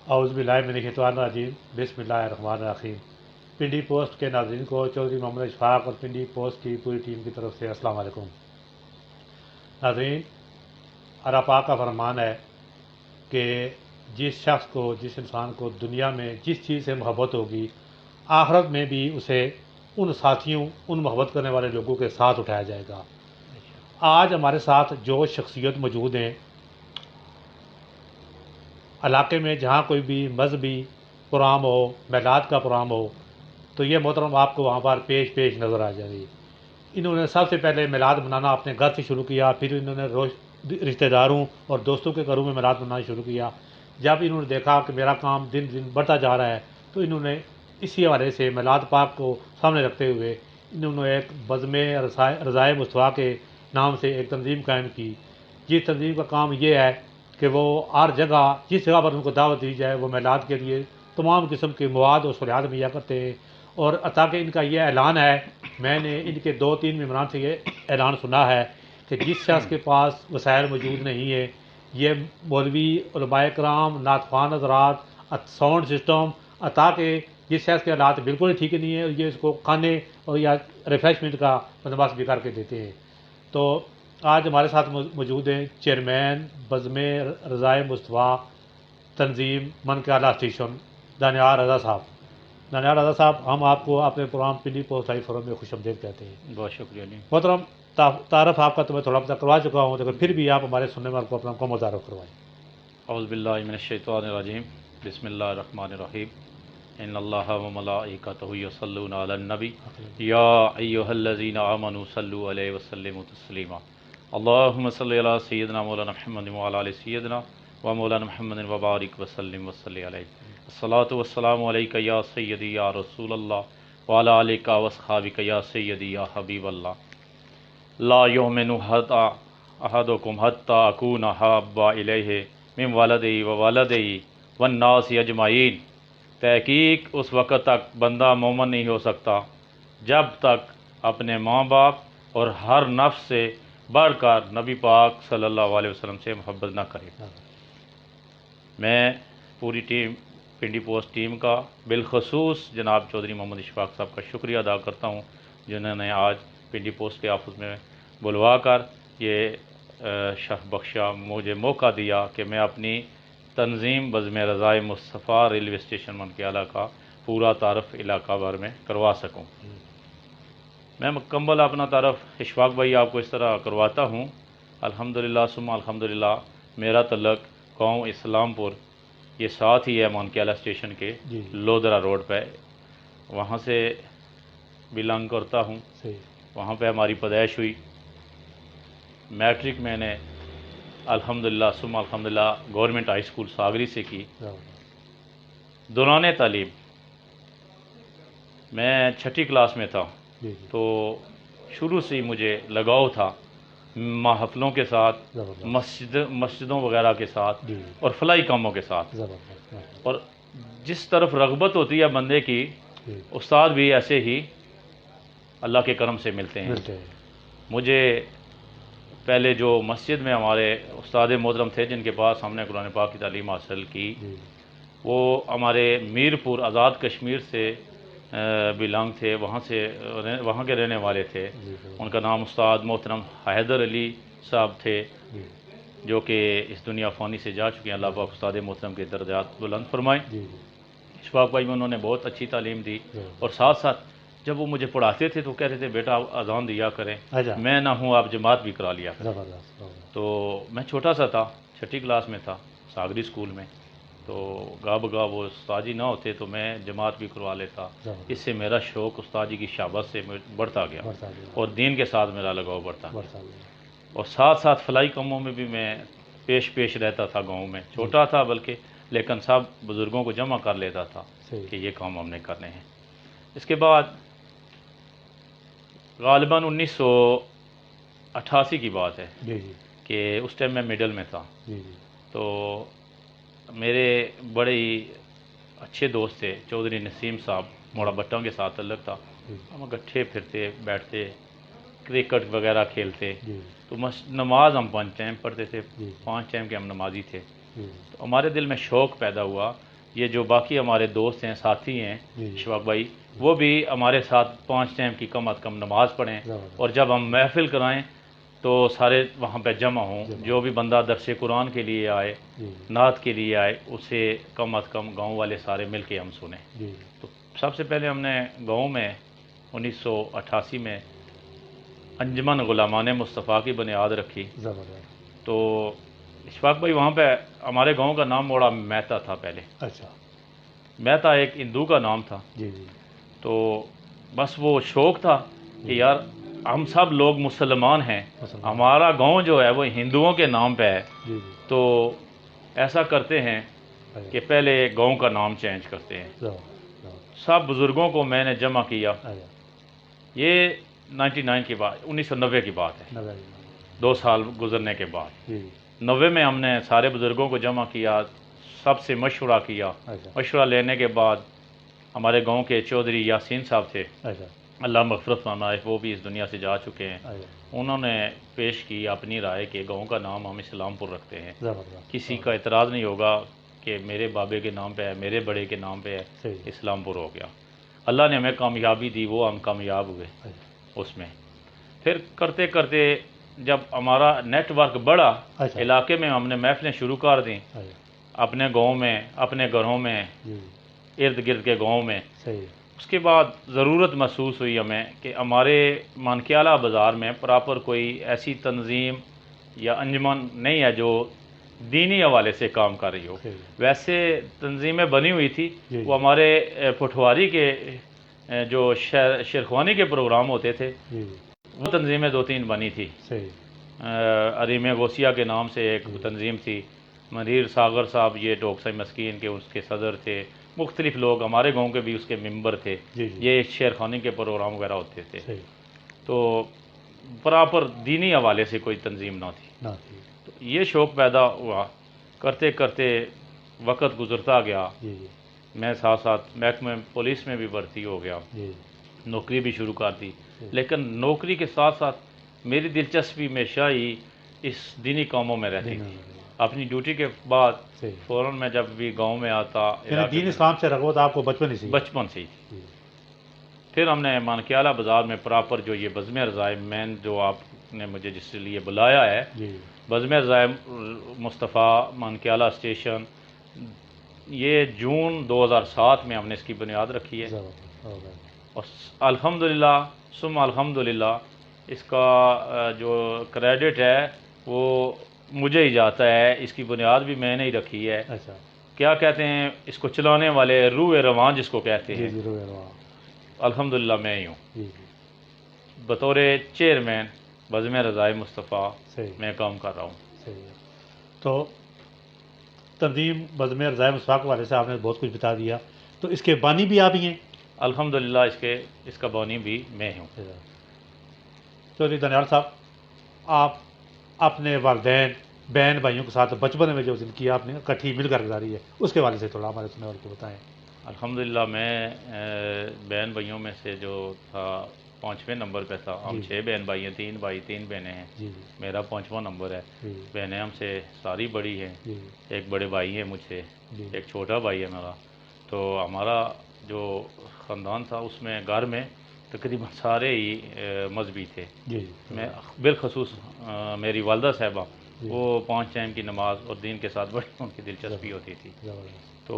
اعوذ باللہ من الشیطان الرجیم بسم اللہ الرحمن الرحیم۔ پنڈی پوسٹ کے ناظرین کو چودھری محمد اشفاق اور پنڈی پوسٹ کی پوری ٹیم کی طرف سے السلام علیکم۔ ناظرین، اللہ پاک کا فرمان ہے کہ جس شخص کو، جس انسان کو دنیا میں جس چیز سے محبت ہوگی، آخرت میں بھی اسے ان ساتھیوں، ان محبت کرنے والے لوگوں کے ساتھ اٹھایا جائے گا۔ آج ہمارے ساتھ جو شخصیت موجود ہیں علاقے میں، جہاں کوئی بھی مذہبی پروگرام ہو، میلاد کا پروگرام ہو، تو یہ محترم آپ کو وہاں پر پیش نظر آ جائے گی۔ انہوں نے سب سے پہلے میلاد منانا اپنے گھر سے شروع کیا، پھر انہوں نے رشتہ داروں اور دوستوں کے گھروں میں میلاد منانا شروع کیا۔ جب انہوں نے دیکھا کہ میرا کام دن دن بڑھتا جا رہا ہے، تو انہوں نے اسی حوالے سے میلاد پاک کو سامنے رکھتے ہوئے انہوں نے ایک بزم رضائے مصطفیٰ کے نام سے ایک تنظیم قائم کی، جس تنظیم کا کام یہ ہے کہ وہ ہر جگہ، جس جگہ پر ان کو دعوت دی جائے، وہ میلاد کے لیے تمام قسم کے مواد اور سہولیات مہیا کرتے ہیں۔ اور تاکہ ان کا یہ اعلان ہے، میں نے ان کے 2-3 ممبران سے یہ اعلان سنا ہے کہ جس شخص کے پاس وسائل موجود نہیں ہے، یہ مولوی، علماء کرام، نعت خوان حضرات، ساؤنڈ سسٹم، تاکہ جس شخص کے حالات بالکل ہی ٹھیک نہیں ہے، یہ اس کو کھانے اور یا ریفریشمنٹ کا بندوبست بھی کر کے دیتے ہیں۔ تو آج ہمارے ساتھ موجود ہیں چیئرمین بزم رضائے مصطفیٰ تنظیم من کے اعلیٰ اسٹیشن دانیال رضا صاحب۔ دانیال رضا صاحب، ہم آپ کو اپنے program Pindi Post Live Forum میں خوش آمدید کہتے ہیں۔ بہت شکریہ جی۔ محترم، تعارف آپ کا تو میں تھوڑا بہت کروا چکا ہوں، لیکن پھر بھی آپ ہمارے سننے والوں کو اپنا کو متعارف کروائیں۔ اعوذ باللہ من الشیطان الرجیم، بسم اللہ الرحمن الرحیم۔ ان اللہ و ملائکتہ یصلون علی النبی یا ایھا الذین آمنوا صلوا علیہ وسلموا تسلیما۔ اللہم صلی علی سیدنا مولانا محمد وعلی آل سیدنا و مولانا محمد وبارک وسلم وصلی علیہ۔ الصلاۃ والسلام علیک یا سیدی یا رسول اللہ وعلی آلک واصحابک یا سیدی یا حبیب اللہ۔ لا یؤمن حتی احدکم حتی اکون احب الیہ من ولدی و والدی والناس اجمعین۔ تحقیق اس وقت تک بندہ مومن نہیں ہو سکتا جب تک اپنے ماں باپ اور ہر نفس سے بڑھ کر نبی پاک صلی اللہ علیہ وسلم سے محبت نہ کرے۔ میں پوری ٹیم، پنڈی پوسٹ ٹیم کا، بالخصوص جناب چودھری محمد اشفاق صاحب کا شکریہ ادا کرتا ہوں، جنہوں نے آج پنڈی پوسٹ کے آفس میں بلوا کر یہ شرف بخشا، مجھے موقع دیا کہ میں اپنی تنظیم بزم رضائے مصطفیٰ ریلوے اسٹیشن منکیالہ کا پورا تعارف علاقہ بھر میں کروا سکوں۔ میں مکمل اپنا تعارف اشفاق بھائی آپ کو اس طرح کرواتا ہوں۔ الحمدللہ ثم الحمدللہ، میرا تعلق قوم اسلام پور، یہ ساتھ ہی ہے منکیالہ اسٹیشن کے، لودرا روڈ پہ، وہاں سے بلانگ کرتا ہوں۔ وہاں پہ ہماری پیدائش ہوئی۔ میٹرک میں نے الحمدللہ ثم الحمدللہ گورنمنٹ ہائی اسکول ساگری سے کی۔ دوران تعلیم میں 6ٹھی کلاس میں تھا، تو شروع سے ہی مجھے لگاؤ تھا محفلوں کے ساتھ، مسجدوں وغیرہ کے ساتھ اور فلاحی کاموں کے ساتھ، اور جس طرف رغبت ہوتی ہے بندے کی، استاد بھی ایسے ہی اللہ کے کرم سے ملتے ہیں۔ مجھے پہلے جو مسجد میں ہمارے استاد محترم تھے جن کے پاس ہم نے قرآن پاک کی تعلیم حاصل کی، وہ ہمارے میرپور آزاد کشمیر سے بلانگ تھے، وہاں کے رہنے والے تھے۔ ان کا نام استاد محترم حیدر علی صاحب تھے، جو کہ اس دنیا فانی سے جا چکے ہیں۔ اللہ پاک استاد محترم کے درجات بلند فرمائیں۔ اشفاق بھائی میں انہوں نے بہت اچھی تعلیم دی، اور ساتھ ساتھ جب وہ مجھے پڑھاتے تھے تو کہتے تھے بیٹا آپ اذان دیا کریں، میں نہ ہوں آپ جماعت بھی کرا لیا کریں۔ تو میں چھوٹا سا تھا، 6ٹھی کلاس میں تھا ساگری اسکول میں، تو گاہ بگاہ وہ استاد جی نہ ہوتے تو میں جماعت بھی کروا لیتا۔ اس سے میرا شوق استاد جی کی شابت سے بڑھتا گیا، اور دین کے ساتھ میرا لگاؤ بڑھتا گیا، اور ساتھ ساتھ فلاحی کاموں میں بھی میں پیش رہتا تھا گاؤں میں۔ چھوٹا تھا بلکہ، لیکن سب بزرگوں کو جمع کر لیتا تھا کہ یہ کام ہم نے کرنے ہیں۔ اس کے بعد غالباً 1988 کی بات ہے کہ اس ٹائم میں مڈل میں تھا، تو میرے بڑے ہی اچھے دوست تھے چودھری نسیم صاحب، موڑا بٹوں کے ساتھ تعلق تھا۔ ہم اکٹھے پھرتے بیٹھتے، کرکٹ وغیرہ کھیلتے، تو نماز ہم 5 ٹائم پڑھتے تھے، 5 ٹائم کے ہم نمازی تھے۔ تو ہمارے دل میں شوق پیدا ہوا یہ جو باقی ہمارے دوست ہیں، ساتھی ہیں جی اشفاق بھائی، وہ بھی ہمارے ساتھ 5 ٹائم کی کم از کم نماز پڑھیں، زبردست۔ اور جب ہم محفل کرائیں تو سارے وہاں پہ جمع ہوں۔ جو بھی بندہ درس قرآن کے لیے آئے، جی نعت کے لیے آئے، اسے کم از کم گاؤں والے سارے مل کے ہم سنیں۔ جی تو سب سے پہلے ہم نے گاؤں میں 1988 میں انجمن غلامان مصطفیٰ کی بنیاد رکھی۔ زبردست۔ تو اشفاق بھائی وہاں پہ ہمارے گاؤں کا نام موڑا مہتا تھا پہلے۔ اچھا۔ مہتا ایک ہندو کا نام تھا۔ جی جی تو بس وہ شوق تھا کہ یار ہم سب لوگ مسلمان ہیں، مسلمان۔ ہمارا گاؤں جو ہے وہ ہندوؤں کے نام پہ ہے، جی جی تو ایسا کرتے ہیں اچھا۔ کہ پہلے گاؤں کا نام چینج کرتے ہیں۔ زبردست، زبردست۔ سب بزرگوں کو میں نے جمع کیا۔ اچھا۔ یہ 99 کی بات، 1990 کی بات ہے، نظر 2 سال گزرنے کے بعد۔ جی 90 میں ہم نے سارے بزرگوں کو جمع کیا، سب سے مشورہ کیا۔ اچھا مشورہ لینے کے بعد ہمارے گاؤں کے چودھری یاسین صاحب تھے، اچھا اللہ مغفرت فرمائے، وہ بھی اس دنیا سے جا چکے ہیں۔ اچھا۔ انہوں نے پیش کی اپنی رائے کہ گاؤں کا نام ہم اسلام پور رکھتے ہیں، زبردست۔ کسی کا اعتراض نہیں ہوگا کہ میرے بابے کے نام پہ ہے، میرے بڑے کے نام پہ ہے، صحیح۔ اسلام پور ہو گیا۔ اللہ نے ہمیں کامیابی دی، وہ ہم کامیاب ہوئے اچھا اس میں۔ پھر کرتے کرتے جب ہمارا نیٹ ورک بڑھا، اچھا۔ علاقے میں ہم نے محفلیں شروع کر دیں، اچھا۔ اپنے گاؤں میں، اپنے گھروں میں، جی ارد گرد کے گاؤں میں۔ صحیح۔ اس کے بعد ضرورت محسوس ہوئی ہمیں کہ ہمارے مانکیالہ بازار میں پراپر کوئی ایسی تنظیم یا انجمن نہیں ہے جو دینی حوالے سے کام کر رہی ہو۔ صحیح۔ ویسے تنظیمیں بنی ہوئی تھی، جی وہ ہمارے پٹواری کے جو شیرخوانی کے پروگرام ہوتے تھے، جی وہ تنظیمیں 2-3 بنی تھی۔ صحیح۔ عریم غوثیہ کے نام سے ایک تنظیم تھی، منیر ساگر صاحب یہ ڈوکسائی مسکین کے اس کے صدر تھے، مختلف لوگ ہمارے گاؤں کے بھی اس کے ممبر تھے۔ جی جی یہ شیرخوانی کے پروگرام وغیرہ ہوتے تھے، صحیح۔ تو پراپر دینی حوالے سے کوئی تنظیم نہ تھی۔ نہ تھی۔ تو یہ شوق پیدا ہوا، کرتے کرتے وقت گزرتا گیا، جی جی میں ساتھ ساتھ محکمہ پولیس میں بھی بھرتی ہو گیا، جی نوکری بھی شروع کر دی۔ جی۔ لیکن نوکری کے ساتھ ساتھ میری دلچسپی ہمیشہ ہی اس دینی کاموں میں رہتی دین تھی۔ میں۔ اپنی ڈیوٹی کے بعد صحیح۔ فوراً میں جب بھی گاؤں میں آتا، یعنی علاقے دین میں، اسلام سے رغبت آپ کو بچپن ہی سے؟ بچپن سے ہی تھی۔ جی پھر ہم نے مانکیالہ بازار میں پراپر جو یہ بزم رضائے مین جو آپ نے مجھے جس لیے بلایا ہے، جی بزم رضائے مصطفیٰ مانکیالہ اسٹیشن، یہ جون 2007 میں ہم نے اس کی بنیاد رکھی ہے، زبردست، زبردست۔ اور الحمدللہ ثم الحمدللہ اس کا جو کریڈٹ ہے وہ مجھے ہی جاتا ہے، اس کی بنیاد بھی میں نے ہی رکھی ہے۔ اچھا۔ کیا کہتے ہیں اس کو چلانے والے، روح رواں جس کو کہتے جی ہیں، جی روح رواں۔ الحمدللہ میں ہی ہوں، جی جی بطور چیئرمین بزم رضائے مصطفیٰ صحیح میں کام کر رہا ہوں۔ صحیح ہے۔ تو تنظیم بزم رضائے مصطفیٰ کے والے سے آپ نے بہت کچھ بتا دیا، تو اس کے بانی بھی آپ ہی ہیں؟ الحمدللہ اس کا بانی بھی میں ہوں۔ چودھری دانیال صاحب، آپ اپنے والدین بہن بھائیوں کے ساتھ بچپن میں جو زندگی آپ نے اکٹھی مل کر گزاری ہے، اس کے والے سے تھوڑا ہمارے سننے والے کو بتائیں۔ الحمدللہ میں بہن بھائیوں میں سے جو تھا 5ویں نمبر پہ تھا۔ ہم جی 6 بہن بھائی ہیں، 3 بھائی 3 بہنیں ہیں، جی جی میرا 5واں نمبر ہے۔ جی بہنیں ہم سے ساری بڑی ہیں، جی ایک بڑے بھائی ہیں مجھ سے، جی ایک چھوٹا بھائی ہے میرا۔ تو ہمارا جو خاندان تھا اس میں گھر میں تقریباً سارے ہی مذہبی تھے۔ جی میں بالخصوص میری والدہ صاحبہ، جی۔ وہ 5 ٹائم کی نماز اور دین کے ساتھ بڑی ان کی دلچسپی ہوتی تھی۔ زبردست۔ تو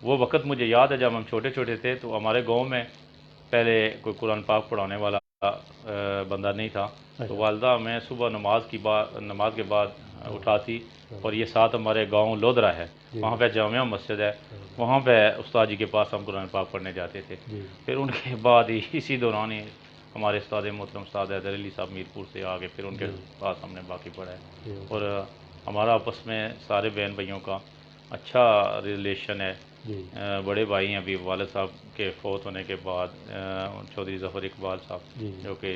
وہ وقت مجھے یاد ہے جب ہم چھوٹے چھوٹے تھے، تو ہمارے گاؤں میں پہلے کوئی قرآن پاک پڑھانے والا بندہ نہیں تھا، تو والدہ میں صبح نماز کے بعد اٹھاتی، اور یہ ساتھ ہمارے گاؤں لودرا ہے، وہاں پہ جامعہ مسجد ہے، وہاں پہ استاد جی کے پاس ہم قرآن پاک پڑھنے جاتے تھے۔ جی پھر ان کے بعد ہی اسی دوران ہی ہمارے استاد محترم استاد حیدر علی صاحب میرپور سے آگے، پھر ان کے پاس ہم نے باقی پڑھا ہے۔ جی اور ہمارا آپس میں سارے بہن بھائیوں کا اچھا ریلیشن ہے۔ جی بڑے بھائی ہیں ابھی والد صاحب کے فوت ہونے کے بعد، چودھری ظفر اقبال صاحب جی جو کہ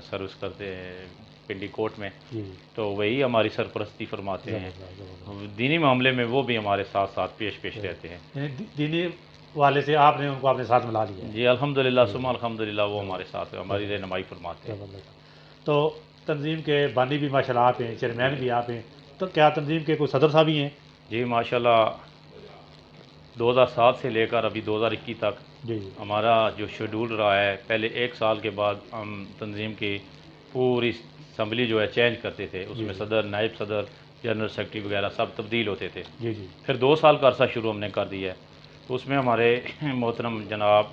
سروس کرتے ہیں پنڈی کوٹ میں، جی تو وہی ہماری سرپرستی فرماتے ہیں۔ زبردست، زبردست۔ دینی معاملے میں وہ بھی ہمارے ساتھ ساتھ پیش رہتے ہیں۔ یعنی دینی والے سے آپ نے ان کو اپنے ساتھ ملا لیا ہے؟ جی الحمدللہ ثم الحمدللہ، وہ ہمارے ساتھ ہماری رہنمائی فرماتے ہیں۔ زبردست۔ تو تنظیم کے بانی بھی ماشاء اللہ آپ ہیں، چیئرمین بھی آپ ہیں، تو کیا تنظیم کے کوئی صدر صاحب ہی ہیں؟ جی ماشاءاللہ 2007 سے لے کر ابھی 2021 تک جی جی ہمارا جو شیڈول رہا ہے، پہلے 1 سال کے بعد ہم تنظیم کی پوری اسمبلی جو ہے چینج کرتے تھے، اس میں صدر، نائب صدر، جنرل سیکرٹری وغیرہ سب تبدیل ہوتے تھے۔ جی جی پھر 2 سال کا عرصہ شروع ہم نے کر دیا ہے، تو اس میں ہمارے محترم جناب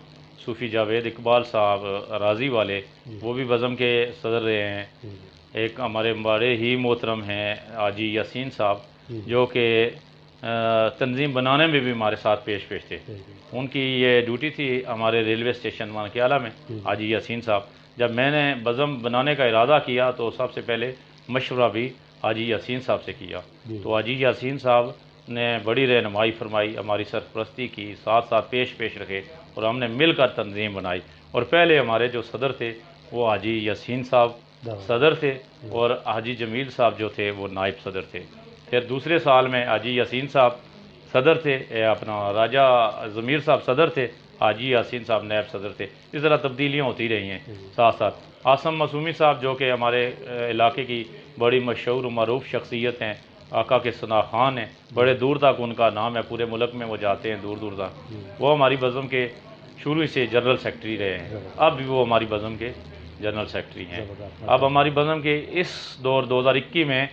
صوفی جاوید اقبال صاحب راضی والے، وہ بھی بزم کے صدر رہے ہیں۔ جی ایک ہمارے بڑے ہی محترم ہیں حاجی یاسین صاحب، جی جو کہ تنظیم بنانے میں بھی ہمارے ساتھ پیش تھے۔ جی ان کی یہ ڈیوٹی تھی ہمارے ریلوے اسٹیشن مانکیالہ میں، حاجی یاسین صاحب۔ جب میں نے بزم بنانے کا ارادہ کیا تو سب سے پہلے مشورہ بھی حاجی یاسین صاحب سے کیا، جی تو حاجی یاسین صاحب نے بڑی رہنمائی فرمائی، ہماری سرپرستی کی، ساتھ ساتھ پیش رکھے، اور ہم نے مل کر تنظیم بنائی۔ اور پہلے ہمارے جو صدر تھے وہ حاجی یاسین صاحب صدر تھے، اور حاجی جمیل صاحب جو تھے وہ نائب صدر تھے۔ پھر دوسرے سال میں حاجی یاسین صاحب صدر تھے، اپنا راجہ ضمیر صاحب صدر تھے، حاجی یاسین صاحب نائب صدر تھے۔ اس طرح تبدیلیاں ہوتی رہی ہیں ساتھ ساتھ۔ آصم معصومی صاحب جو کہ ہمارے علاقے کی بڑی مشہور و معروف شخصیت ہیں، آقا کے ثنا خان ہیں، بڑے دور تک ان کا نام ہے، پورے ملک میں وہ جاتے ہیں دور دور تک۔ وہ ہماری بزم کے شروع سے جنرل سیکرٹری رہے ہیں، اب بھی وہ ہماری بزم کے جنرل سیکرٹری ہیں۔ اب ہماری بزم کے اس دور 2021 میں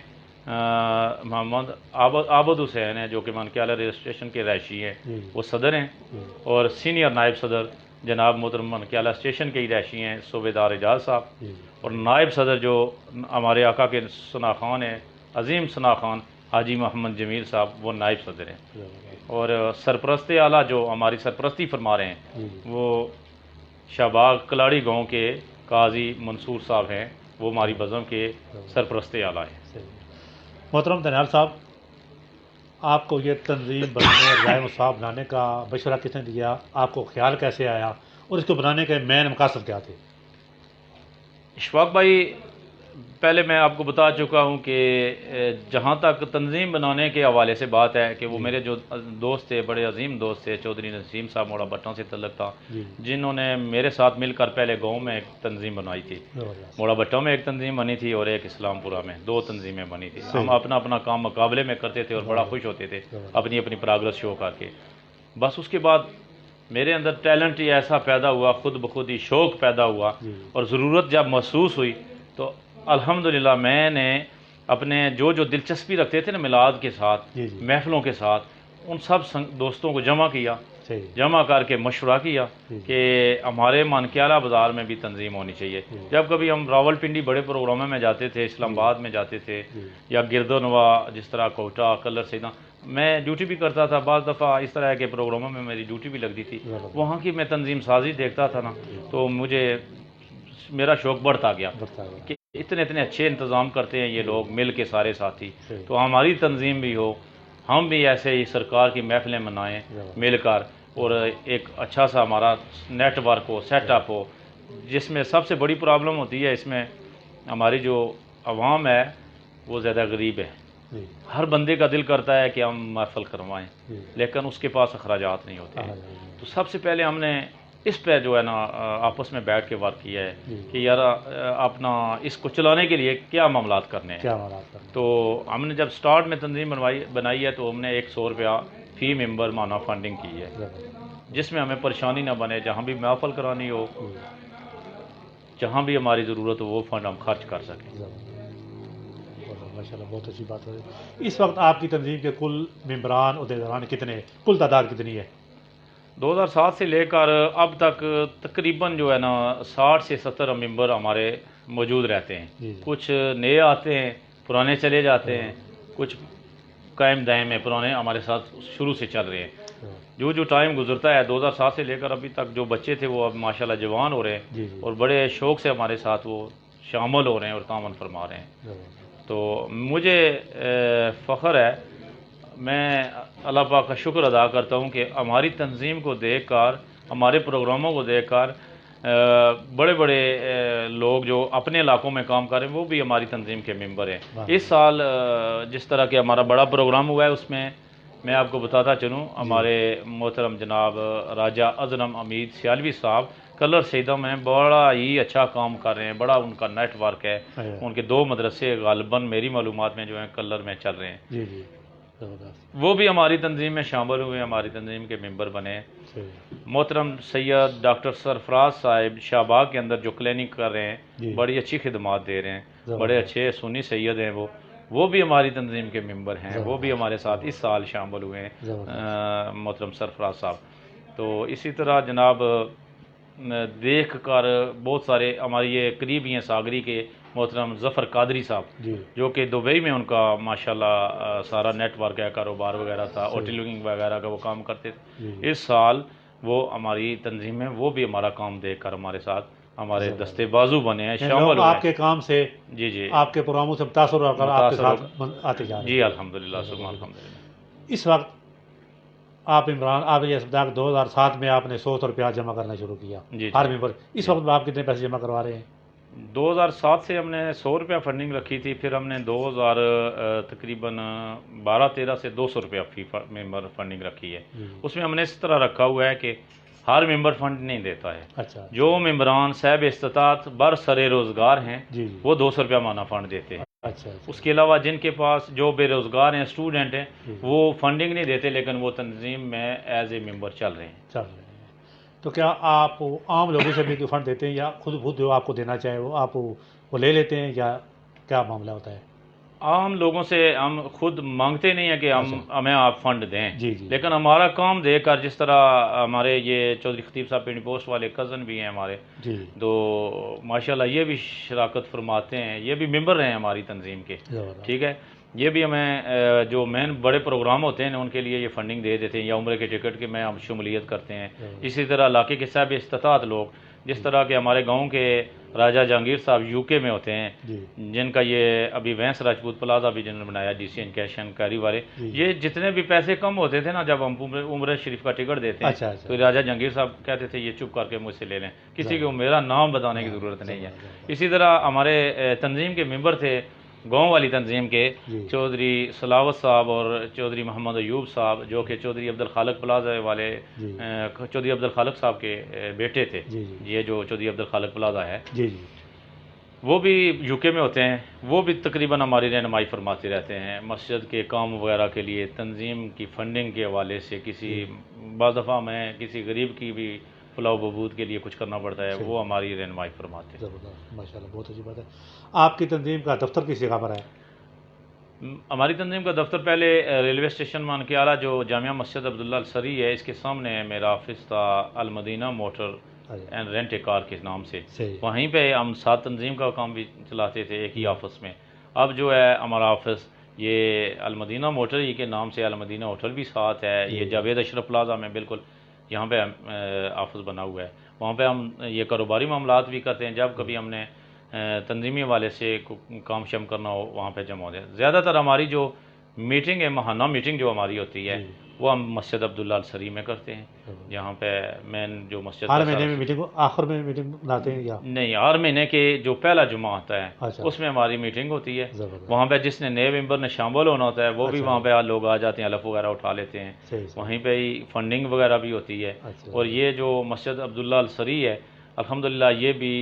محمد عابد حسین ہیں، جو کہ مانکیالہ ریل اسٹیشن کے رہائشی ہیں، وہ صدر ہیں، اور سینئر نائب صدر جناب محترم مانکیالہ اسٹیشن کے ہی رہائشی ہیں صوبیدار اعجاز صاحب، اور نائب صدر جو ہمارے آقا کے ثنا خان ہیں، عظیم ثنا خان حاجی محمد جمیل صاحب، وہ نائب صدر ہیں۔ اور سرپرست اعلیٰ جو ہماری سرپرستی فرما رہے ہیں وہ شہباگ کلاڑی گاؤں کے قاضی منصور صاحب ہیں، وہ ہماری بزم کے سرپرست اعلیٰ ہیں۔ محترم دانیال صاحب، آپ کو یہ تنظیم بنانے اور رائے مصاب بنانے کا مشورہ کس نے دیا؟ آپ کو خیال کیسے آیا اور اس کو بنانے کے مین مقاصد کیا تھے؟ اشفاق بھائی، پہلے میں آپ کو بتا چکا ہوں کہ جہاں تک تنظیم بنانے کے حوالے سے بات ہے کہ وہ میرے جو دوست تھے، بڑے عظیم دوست تھے، چودھری نسیم صاحب موڑا بٹوں سے تعلق تھا، جنہوں نے میرے ساتھ مل کر پہلے گاؤں میں ایک تنظیم بنائی تھی۔ موڑا بٹوں میں ایک تنظیم بنی تھی اور ایک اسلام پورہ میں، 2 تنظیمیں بنی تھی۔ ہم اپنا اپنا کام مقابلے میں کرتے تھے اور بڑا خوش ہوتے تھے اپنی اپنی پراگرس شو کر کے۔ بس اس کے بعد میرے اندر ٹیلنٹ ہی ایسا پیدا ہوا، خود بخود ہی شوق پیدا ہوا، اور ضرورت جب محسوس ہوئی تو الحمدللہ میں نے اپنے جو دلچسپی رکھتے تھے نا میلاد کے ساتھ، محفلوں کے ساتھ، ان سب دوستوں کو جمع کیا، جمع کر کے مشورہ کیا کہ ہمارے مانکیالہ بازار میں بھی تنظیم ہونی چاہیے۔ جب کبھی ہم راول پنڈی بڑے پروگراموں میں جاتے تھے، اسلام آباد میں جاتے تھے، یا گرد و نواح جس طرح کوٹا، کلر سیدہ، میں ڈیوٹی بھی کرتا تھا، بعض دفعہ اس طرح کے پروگراموں میں میری ڈیوٹی بھی لگتی تھی، وہاں کی میں تنظیم سازی دیکھتا تھا نا، تو میرا شوق بڑھتا گیا کہ اتنے اچھے انتظام کرتے ہیں یہ لوگ مل کے سارے ساتھی، تو ہماری تنظیم بھی ہو، ہم بھی ایسے ہی سرکار کی محفلیں منائیں مل کر، اور ایک اچھا سا ہمارا نیٹ ورک ہو، سیٹ اپ ہو۔ جس میں سب سے بڑی پرابلم ہوتی ہے اس میں، ہماری جو عوام ہے وہ زیادہ غریب ہے۔ ہر بندے کا دل کرتا ہے کہ ہم محفل کروائیں، لیکن اس کے پاس اخراجات نہیں ہوتے۔ تو سب سے پہلے ہم نے اس پہ جو ہے نا آپس میں بیٹھ کے ورک کیا ہے کہ یار اپنا اس کو چلانے کے لیے کیا معاملات کرنے ہیں۔ تو ہم نے جب سٹارٹ میں تنظیم بنائی ہے تو ہم نے 100 روپیہ فی ممبر مانا فنڈنگ کی ہے، جس میں ہمیں پریشانی نہ بنے، جہاں بھی محفل کرانی ہو، جہاں بھی ہماری ضرورت ہو، وہ فنڈ ہم خرچ کر سکیں۔ ماشاء اللہ، بہت اچھی بات ہے۔ اس وقت آپ کی تنظیم کے کل ممبران عہدیداران کتنے، کل تعداد کتنی ہے؟ 2007 سے لے کر اب تک تقریباً جو ہے نا 60 سے 70 ممبر ہمارے موجود رہتے ہیں۔ کچھ نئے آتے ہیں، پرانے چلے جاتے ہیں، کچھ قائم دائم ہیں، پرانے ہمارے ساتھ شروع سے چل رہے ہیں۔ جو ٹائم گزرتا ہے 2007 سے لے کر ابھی تک جو بچے تھے وہ اب ماشاءاللہ جوان ہو رہے ہیں اور بڑے شوق سے ہمارے ساتھ وہ شامل ہو رہے ہیں اور تعاون فرما رہے ہیں۔ تو مجھے فخر ہے، میں اللہ پاک کا شکر ادا کرتا ہوں کہ ہماری تنظیم کو دیکھ کر، ہمارے پروگراموں کو دیکھ کر بڑے بڑے لوگ جو اپنے علاقوں میں کام کر رہے ہیں وہ بھی ہماری تنظیم کے ممبر ہیں۔ اس سال جس طرح کہ ہمارا بڑا پروگرام ہوا ہے اس میں میں آپ کو بتاتا چلوں، ہمارے محترم جناب راجہ اظلم امید سیالوی صاحب کلر سیدہ میں بڑا ہی اچھا کام کر رہے ہیں، بڑا ان کا نیٹ ورک ہے، ان کے 2 مدرسے غالباً میری معلومات میں جو ہیں کلر میں چل رہے ہیں۔ زبردست، وہ بھی ہماری تنظیم میں شامل ہوئے، ہماری تنظیم کے ممبر بنے۔ صحیح، محترم سید ڈاکٹر سرفراز صاحب شاہباگ کے اندر جو کلینک کر رہے ہیں، جی، بڑی اچھی خدمات دے رہے ہیں، زبردست، بڑے اچھے سنی سید ہیں وہ بھی ہماری تنظیم کے ممبر ہیں، وہ بھی زبردست، ہمارے ساتھ اس سال شامل ہوئے ہیں، زبردست، محترم سرفراز صاحب۔ تو اسی طرح جناب دیکھ کر بہت سارے ہمارے یہ قریبی ہیں ساگری کے محترم ظفر قادری صاحب، جی، جو کہ دبئی میں ان کا ماشاءاللہ سارا نیٹ ورک ہے، کاروبار وغیرہ تھا، صحیح، ہوٹلنگ وغیرہ کا وہ کام کرتے جی، تھے۔ اس سال وہ ہماری تنظیم میں وہ بھی ہمارا کام دیکھ کر ہمارے ساتھ ہمارے زبردست، دستے بازو بنے ہیں، یعنی شامل لوگ ہوئے آپ کے کام سے، ہیں۔ جی جی آپ کے پروگراموں سے متاثر ہو کر آپ کے متاثر ہو ساتھ آتے جا رہے جی، ہیں۔ الحمدللہ ثم الحمدللہ۔ اس وقت آپ عمران، آپ یہ بتایا کہ 2007 میں آپ نے 100 روپیہ جمع کرنا شروع کیا جی ہر جی ممبر، اس جی۔ وقت میں آپ کتنے پیسے جمع کروا رہے ہیں؟ 2007 سے ہم نے 100 روپیہ فنڈنگ رکھی تھی، پھر ہم نے 2000 تقریباً 12-13 سے 200 روپیہ فی ممبر فنڈنگ رکھی ہے۔ جی، اس میں ہم نے اس طرح رکھا ہوا ہے کہ ہر ممبر فنڈ نہیں دیتا ہے، اچھا، جو ممبران صاحب استطاعت برسر روزگار ہیں جی، جی، وہ 200 روپیہ مانا فنڈ دیتے ہیں۔ اچھا، اس کے علاوہ جن کے پاس جو بے روزگار ہیں، اسٹوڈنٹ ہیں، جی، وہ فنڈنگ نہیں دیتے، لیکن وہ تنظیم میں ایز اے ممبر چل رہے ہیں۔ چل رہے ہیں۔ تو کیا آپ عام لوگوں سے بھی کوئی فنڈ دیتے ہیں، یا خود جو آپ کو دینا چاہے وہ آپ وہ لے لیتے ہیں، یا کیا معاملہ ہوتا ہے؟ عام لوگوں سے ہم خود مانگتے نہیں ہیں کہ ہمیں آپ فنڈ دیں، جی، جی، لیکن ہمارا کام دیکھ کر، جس طرح ہمارے یہ چودھری خطیب صاحب پنڈی پوسٹ والے کزن بھی ہیں ہمارے، جی، تو ماشاءاللہ یہ بھی شراکت فرماتے ہیں، یہ بھی ممبر رہے ہیں ہماری تنظیم کے، زبردست، ٹھیک ہے۔ یہ بھی ہمیں جو مین بڑے پروگرام ہوتے ہیں ان کے لیے یہ فنڈنگ دے دیتے ہیں، یا عمرے کے ٹکٹ کے میں ہم شمولیت کرتے ہیں۔ اسی طرح علاقے کے صاحب استطاعت لوگ، جس طرح کہ ہمارے گاؤں کے راجہ جہانگیر صاحب یو کے میں ہوتے ہیں، جی، جن کا یہ ابھی وینس راجپوت پلازا بھی جنہوں نے بنایا، ڈی سی این کیشن کاری والے، جی، یہ جتنے بھی پیسے کم ہوتے تھے نا جب ہم عمرہ شریف کا ٹکٹ دیتے ہیں، اچھا، اچھا، تو راجہ جہانگیر صاحب کہتے تھے یہ چپ کر کے مجھ سے لے لیں، کسی کو میرا نام بتانے کی ضرورت نہیں ہے۔ اسی طرح ہمارے تنظیم کے ممبر تھے گاؤں والی تنظیم کے جی، چودھری سلاوت صاحب اور چودھری محمد ایوب صاحب، جو کہ چودھری عبدالخالق پلازا والے جی، چودھری عبدالخالق صاحب کے بیٹے تھے، جی، جی، یہ جو چودھری عبدالخالق پلازا ہے، جی، جی، وہ بھی یو کے میں ہوتے ہیں، وہ بھی تقریباً ہماری رہنمائی فرماتے رہتے ہیں مسجد کے کام وغیرہ کے لیے، تنظیم کی فنڈنگ کے حوالے سے، کسی بعض دفعہ میں کسی غریب کی بھی فلاح و بہبود کے لیے کچھ کرنا پڑتا ہے، وہ ہماری رہنمائی فرماتے ہیں۔ زبردست، ماشاء اللہ، بہت اچھی بات ہے۔ آپ کی تنظیم کا دفتر کس جگہ پر ہے؟ ہماری تنظیم کا دفتر پہلے ریلوے اسٹیشن مانکیالہ جو جامعہ مسجد عبداللہ السری ہے، اس کے سامنے میرا آفس تھا، المدینہ موٹر اینڈ رینٹ اے کار کے نام سے، صحیح، وہیں پہ ہم ساتھ تنظیم کا کام بھی چلاتے تھے ایک ہی آفس میں۔ اب جو ہے ہمارا آفس یہ المدینہ موٹر ہی کے نام سے، المدینہ ہوٹل بھی ساتھ ہے، یہ جاوید اشرف پلازا میں بالکل یہاں پہ آفس بنا ہوا ہے، وہاں پہ ہم یہ کاروباری معاملات بھی کرتے ہیں، جب کبھی ہم نے تنظیمی والے سے کام شم کرنا ہو وہاں پہ جمع ہوتے ہیں۔ زیادہ تر ہماری جو میٹنگ ہے، ماہانہ میٹنگ جو ہماری ہوتی ہے، وہ ہم مسجد عبداللہ السری میں کرتے ہیں، جہاں پہ مین جو مسجد ہر مہینے میں میٹنگ، آخر میں میٹنگ بناتے ہیں یا؟ نہیں، ہر مہینے کے جو پہلا جمعہ آتا ہے اچھا، اس میں ہماری میٹنگ ہوتی ہے، زبردست، وہاں پہ جس نے نئے ممبر نے شامل ہونا ہوتا ہے وہ بھی وہاں پہ لوگ آ جاتے ہیں، حلف وغیرہ اٹھا لیتے ہیں، صحیح، صحیح، وہیں پہ ہی فنڈنگ وغیرہ بھی ہوتی ہے۔ اچھا، اور یہ جو مسجد عبداللہ السری ہے، الحمدللہ یہ بھی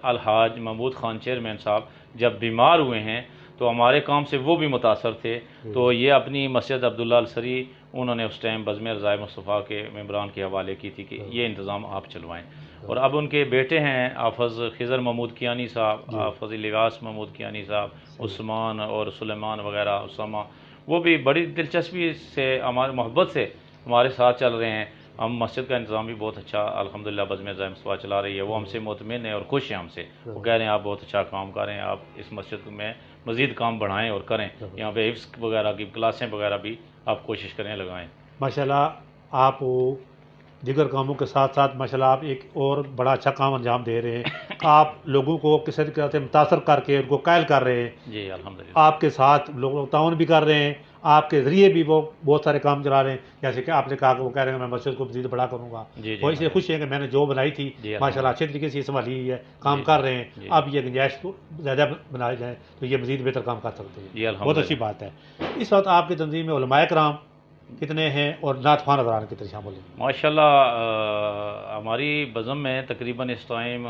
الحاج محمود خان چیئرمین صاحب جب بیمار ہوئے ہیں تو ہمارے کام سے وہ بھی متاثر تھے، تو یہ اپنی مسجد عبداللہ السری انہوں نے اس ٹائم بزم رضائے مصطفیٰ کے ممبران کے حوالے کی تھی کہ یہ انتظام آپ چلوائیں، اور اب ان کے بیٹے ہیں حافظ خضر محمود کیانی صاحب، حافظ الیاس محمود کیانی صاحب، عثمان اور سلیمان وغیرہ، اسامہ، وہ بھی بڑی دلچسپی سے ہمارے محبت سے ہمارے ساتھ چل رہے ہیں۔ ہم مسجد کا انتظام بھی بہت اچھا الحمدللہ بزم رضائے مصطفیٰ چلا رہی ہے، وہ ہم سے مطمئن ہے اور خوش ہیں ہم سے، وہ کہہ رہے ہیں آپ بہت اچھا کام کر رہے ہیں، آپ اس مسجد میں مزید کام بڑھائیں اور کریں، یہاں پہ حفظ وغیرہ کی کلاسیں وغیرہ بھی آپ کوشش کریں لگائیں۔ ماشاءاللہ آپ دیگر کاموں کے ساتھ ساتھ ماشاءاللہ آپ ایک اور بڑا اچھا کام انجام دے رہے ہیں، آپ لوگوں کو کسی طرح سے متاثر کر کے ان کو قائل کر رہے ہیں، جی الحمدللہ، آپ کے ساتھ لوگ تعاون بھی کر رہے ہیں، آپ کے ذریعے بھی وہ بہت سارے کام چلا رہے ہیں، جیسے کہ آپ نے کہا کہ وہ کہہ رہے ہیں کہ میں مسجد کو مزید بڑا کروں گا، جی جی وہ اس لیے خوش ہیں کہ میں نے جو بنائی تھی ماشاءاللہ اچھے طریقے سے یہ سنبھالی ہوئی ہے، کام کر رہے ہیں، اب یہ گنجائش کو زیادہ بنائی جائے تو یہ مزید بہتر کام کر سکتے ہیں، جی بہت الحمدللہ۔ اچھی بات ہے۔ اس وقت آپ کی تنظیم میں علماء کرام کتنے ہیں اور نعت خوان حضرات کتنے شامل ہیں؟ ماشاءاللہ ہماری بزم میں تقریباً اس ٹائم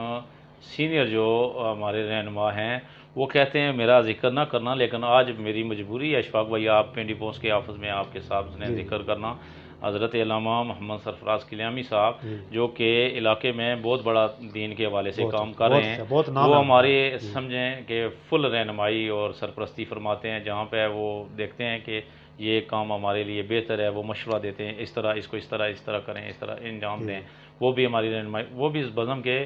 سینئر جو ہمارے رہنما ہیں وہ کہتے ہیں میرا ذکر نہ کرنا، لیکن آج میری مجبوری ہے اشفاق بھائی، آپ پنڈی پوسٹ کے آفس میں آپ کے صاحب نے ذکر کرنا، حضرت علامہ محمد سرفراز کلیامی صاحب جو کہ علاقے میں بہت بڑا دین کے حوالے سے کام کر رہے ہیں، وہ ہماری سمجھیں کہ فل رہنمائی اور سرپرستی فرماتے ہیں، جہاں پہ وہ دیکھتے ہیں کہ یہ کام ہمارے لیے بہتر ہے، وہ مشورہ دیتے ہیں اس طرح اس کو اس طرح کریں، اس طرح انجام دیں، وہ بھی ہماری رہنمائی، وہ بھی اس بزم کے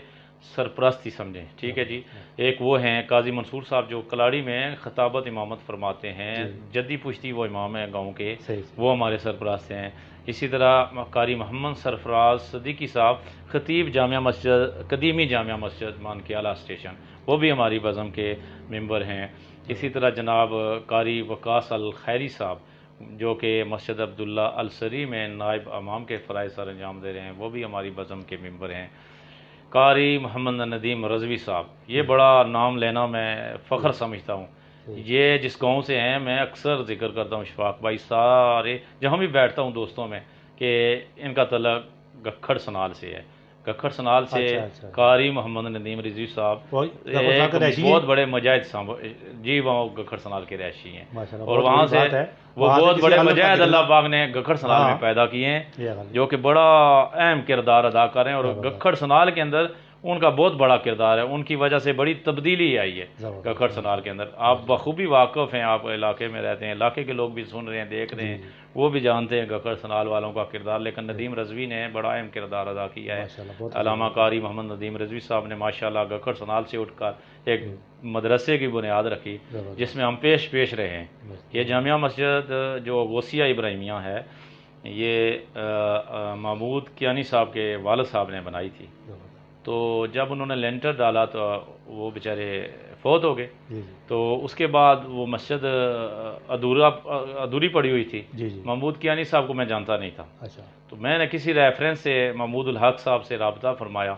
سرپرستی سمجھیں، ٹھیک ہے جی۔ ایک وہ ہیں قاضی منصور صاحب جو کلاڑی میں خطابت امامت فرماتے ہیں، جدی پشتی وہ امام ہیں گاؤں کے، وہ ہمارے سرپرست ہیں۔ اسی طرح قاری محمد سرفراز صدیقی صاحب خطیب جامعہ مسجد، قدیمی جامعہ مسجد مانکیالہ اسٹیشن، وہ بھی ہماری بزم کے ممبر ہیں۔ اسی طرح جناب قاری وقاص الخیری صاحب جو کہ مسجد عبداللہ السری میں نائب امام کے فرائض سر انجام دے رہے ہیں، وہ بھی ہماری بزم کے ممبر ہیں۔ قاری محمد ندیم رضوی صاحب، یہ بڑا نام لینا میں فخر سمجھتا ہوں، یہ جس گاؤں سے ہیں میں اکثر ذکر کرتا ہوں اشفاق بھائی، سارے جہاں بھی بیٹھتا ہوں دوستوں میں کہ ان کا تعلق گکھڑ سنال سے ہے، گکھڑ سنال سے قاری محمد ندیم رضوی صاحب ایک بہت بڑے مجاہد صاحب، جی وہ گکھڑ سنال کے رہائشی ہیں، اور وہاں سے وہ بہت بڑے مجاہد اللہ پاک نے گکھڑ سنال میں پیدا کیے ہیں، جو کہ بڑا اہم کردار ادا کر رہے ہیں، اور گکھڑ سنال کے اندر ان کا بہت بڑا کردار ہے، ان کی وجہ سے بڑی تبدیلی آئی ہے گکھڑ سنال کے اندر۔ آپ بخوبی واقف ہیں، آپ علاقے میں رہتے ہیں، علاقے کے لوگ بھی سن رہے ہیں، دیکھ رہے ہیں، وہ بھی جانتے ہیں گکھڑ سنال والوں کا کردار، لیکن ندیم رضوی نے بڑا اہم کردار ادا کیا ہے۔ علامہ قاری محمد ندیم رضوی صاحب نے ماشاءاللہ گکھڑ سنال سے اٹھ کر ایک مدرسے کی بنیاد رکھی جس میں ہم پیش رہے ہیں۔ یہ جامعہ مسجد جو غوثیہ ابراہیمیہ ہے، یہ محمود کیانی صاحب کے والد صاحب نے بنائی تھی، تو جب انہوں نے لینٹر ڈالا تو وہ بیچارے فوت ہو گئے، تو اس کے بعد وہ مسجد ادھوری پڑی ہوئی تھی۔ محمود کیانی صاحب کو میں جانتا نہیں تھا، تو میں نے کسی ریفرنس سے محمود الحق صاحب سے رابطہ فرمایا،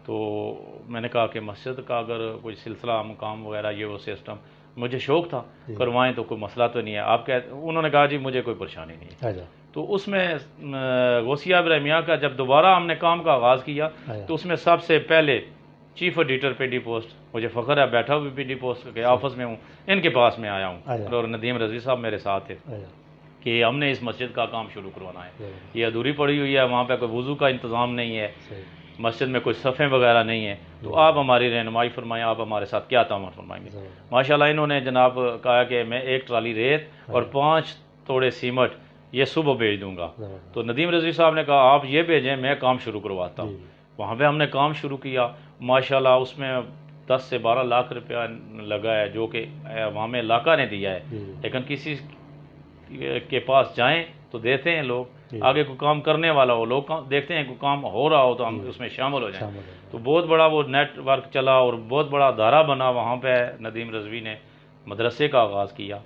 تو میں نے کہا کہ مسجد کا اگر کوئی سلسلہ مقام وغیرہ یہ وہ سسٹم مجھے شوق تھا کروائیں تو کوئی مسئلہ تو نہیں ہے، آپ انہوں نے کہا جی مجھے کوئی پریشانی نہیں ہے۔ تو اس میں غوثیہ ابراہیمیہ کا جب دوبارہ ہم نے کام کا آغاز کیا تو اس میں سب سے پہلے چیف ایڈیٹر پنڈی پوسٹ، مجھے فخر ہے بیٹھا ہوئی پنڈی پوسٹ کے آفس میں ہوں، ان کے پاس میں آیا ہوں، اور ندیم رضوی صاحب میرے ساتھ تھے کہ ہم نے اس مسجد کا کام شروع کروانا ہے، یہ ادھوری پڑی ہوئی ہے، وہاں پہ کوئی وضو کا انتظام نہیں ہے، مسجد میں کوئی صفیں وغیرہ نہیں ہے، تو آپ ہماری رہنمائی فرمائیں، آپ ہمارے ساتھ کیا تعاون فرمائیں گے۔ ماشاءاللہ انہوں نے جناب کہا کہ میں 1 ٹرالی ریت اور 5 توڑے سیمٹ یہ صبح بھیج دوں گا، تو ندیم رضوی صاحب نے کہا آپ یہ بھیجیں، میں کام شروع کرواتا ہوں۔ وہاں پہ ہم نے کام شروع کیا، ماشاءاللہ اس میں 10 سے 12 لاکھ روپیہ لگا ہے، جو کہ وہاں میں علاقہ نے دیا ہے، لیکن کسی کے پاس جائیں تو دیتے ہیں لوگ، آگے کوئی کام کرنے والا ہو، لوگ دیکھتے ہیں کوئی کام ہو رہا ہو تو ہم اس میں شامل ہو جائیں، تو بہت بڑا وہ نیٹ ورک چلا اور بہت بڑا ادارہ بنا۔ وہاں پہ ندیم رضوی نے مدرسے کا آغاز کیا،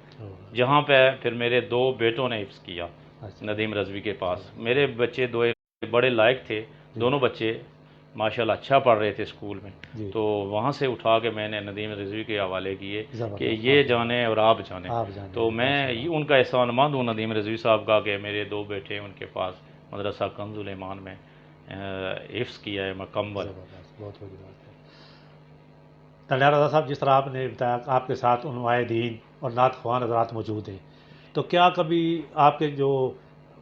جہاں پہ پھر میرے 2 بیٹوں نے حفظ کیا ندیم رضوی کے پاس۔ میرے بچے 2 بڑے لائق تھے، دونوں بچے ماشاءاللہ اچھا پڑھ رہے تھے اسکول میں، تو وہاں سے اٹھا کے میں نے ندیم رضوی کے حوالے کیے کہ یہ جانیں اور آپ جانیں، تو میں ان کا احسان مند ہوں ندیم رضوی صاحب کا کہ میرے 2 بیٹے ان کے پاس مدرسہ کنز الایمان میں حفظ کیا ہے مکمل۔ بہت بڑی بات ہے۔ تلیہ رضا صاحب، جس طرح آپ نے بتایا آپ کے ساتھ علماء دین اور نعت خواں حضرات موجود ہیں، تو کیا کبھی آپ کے جو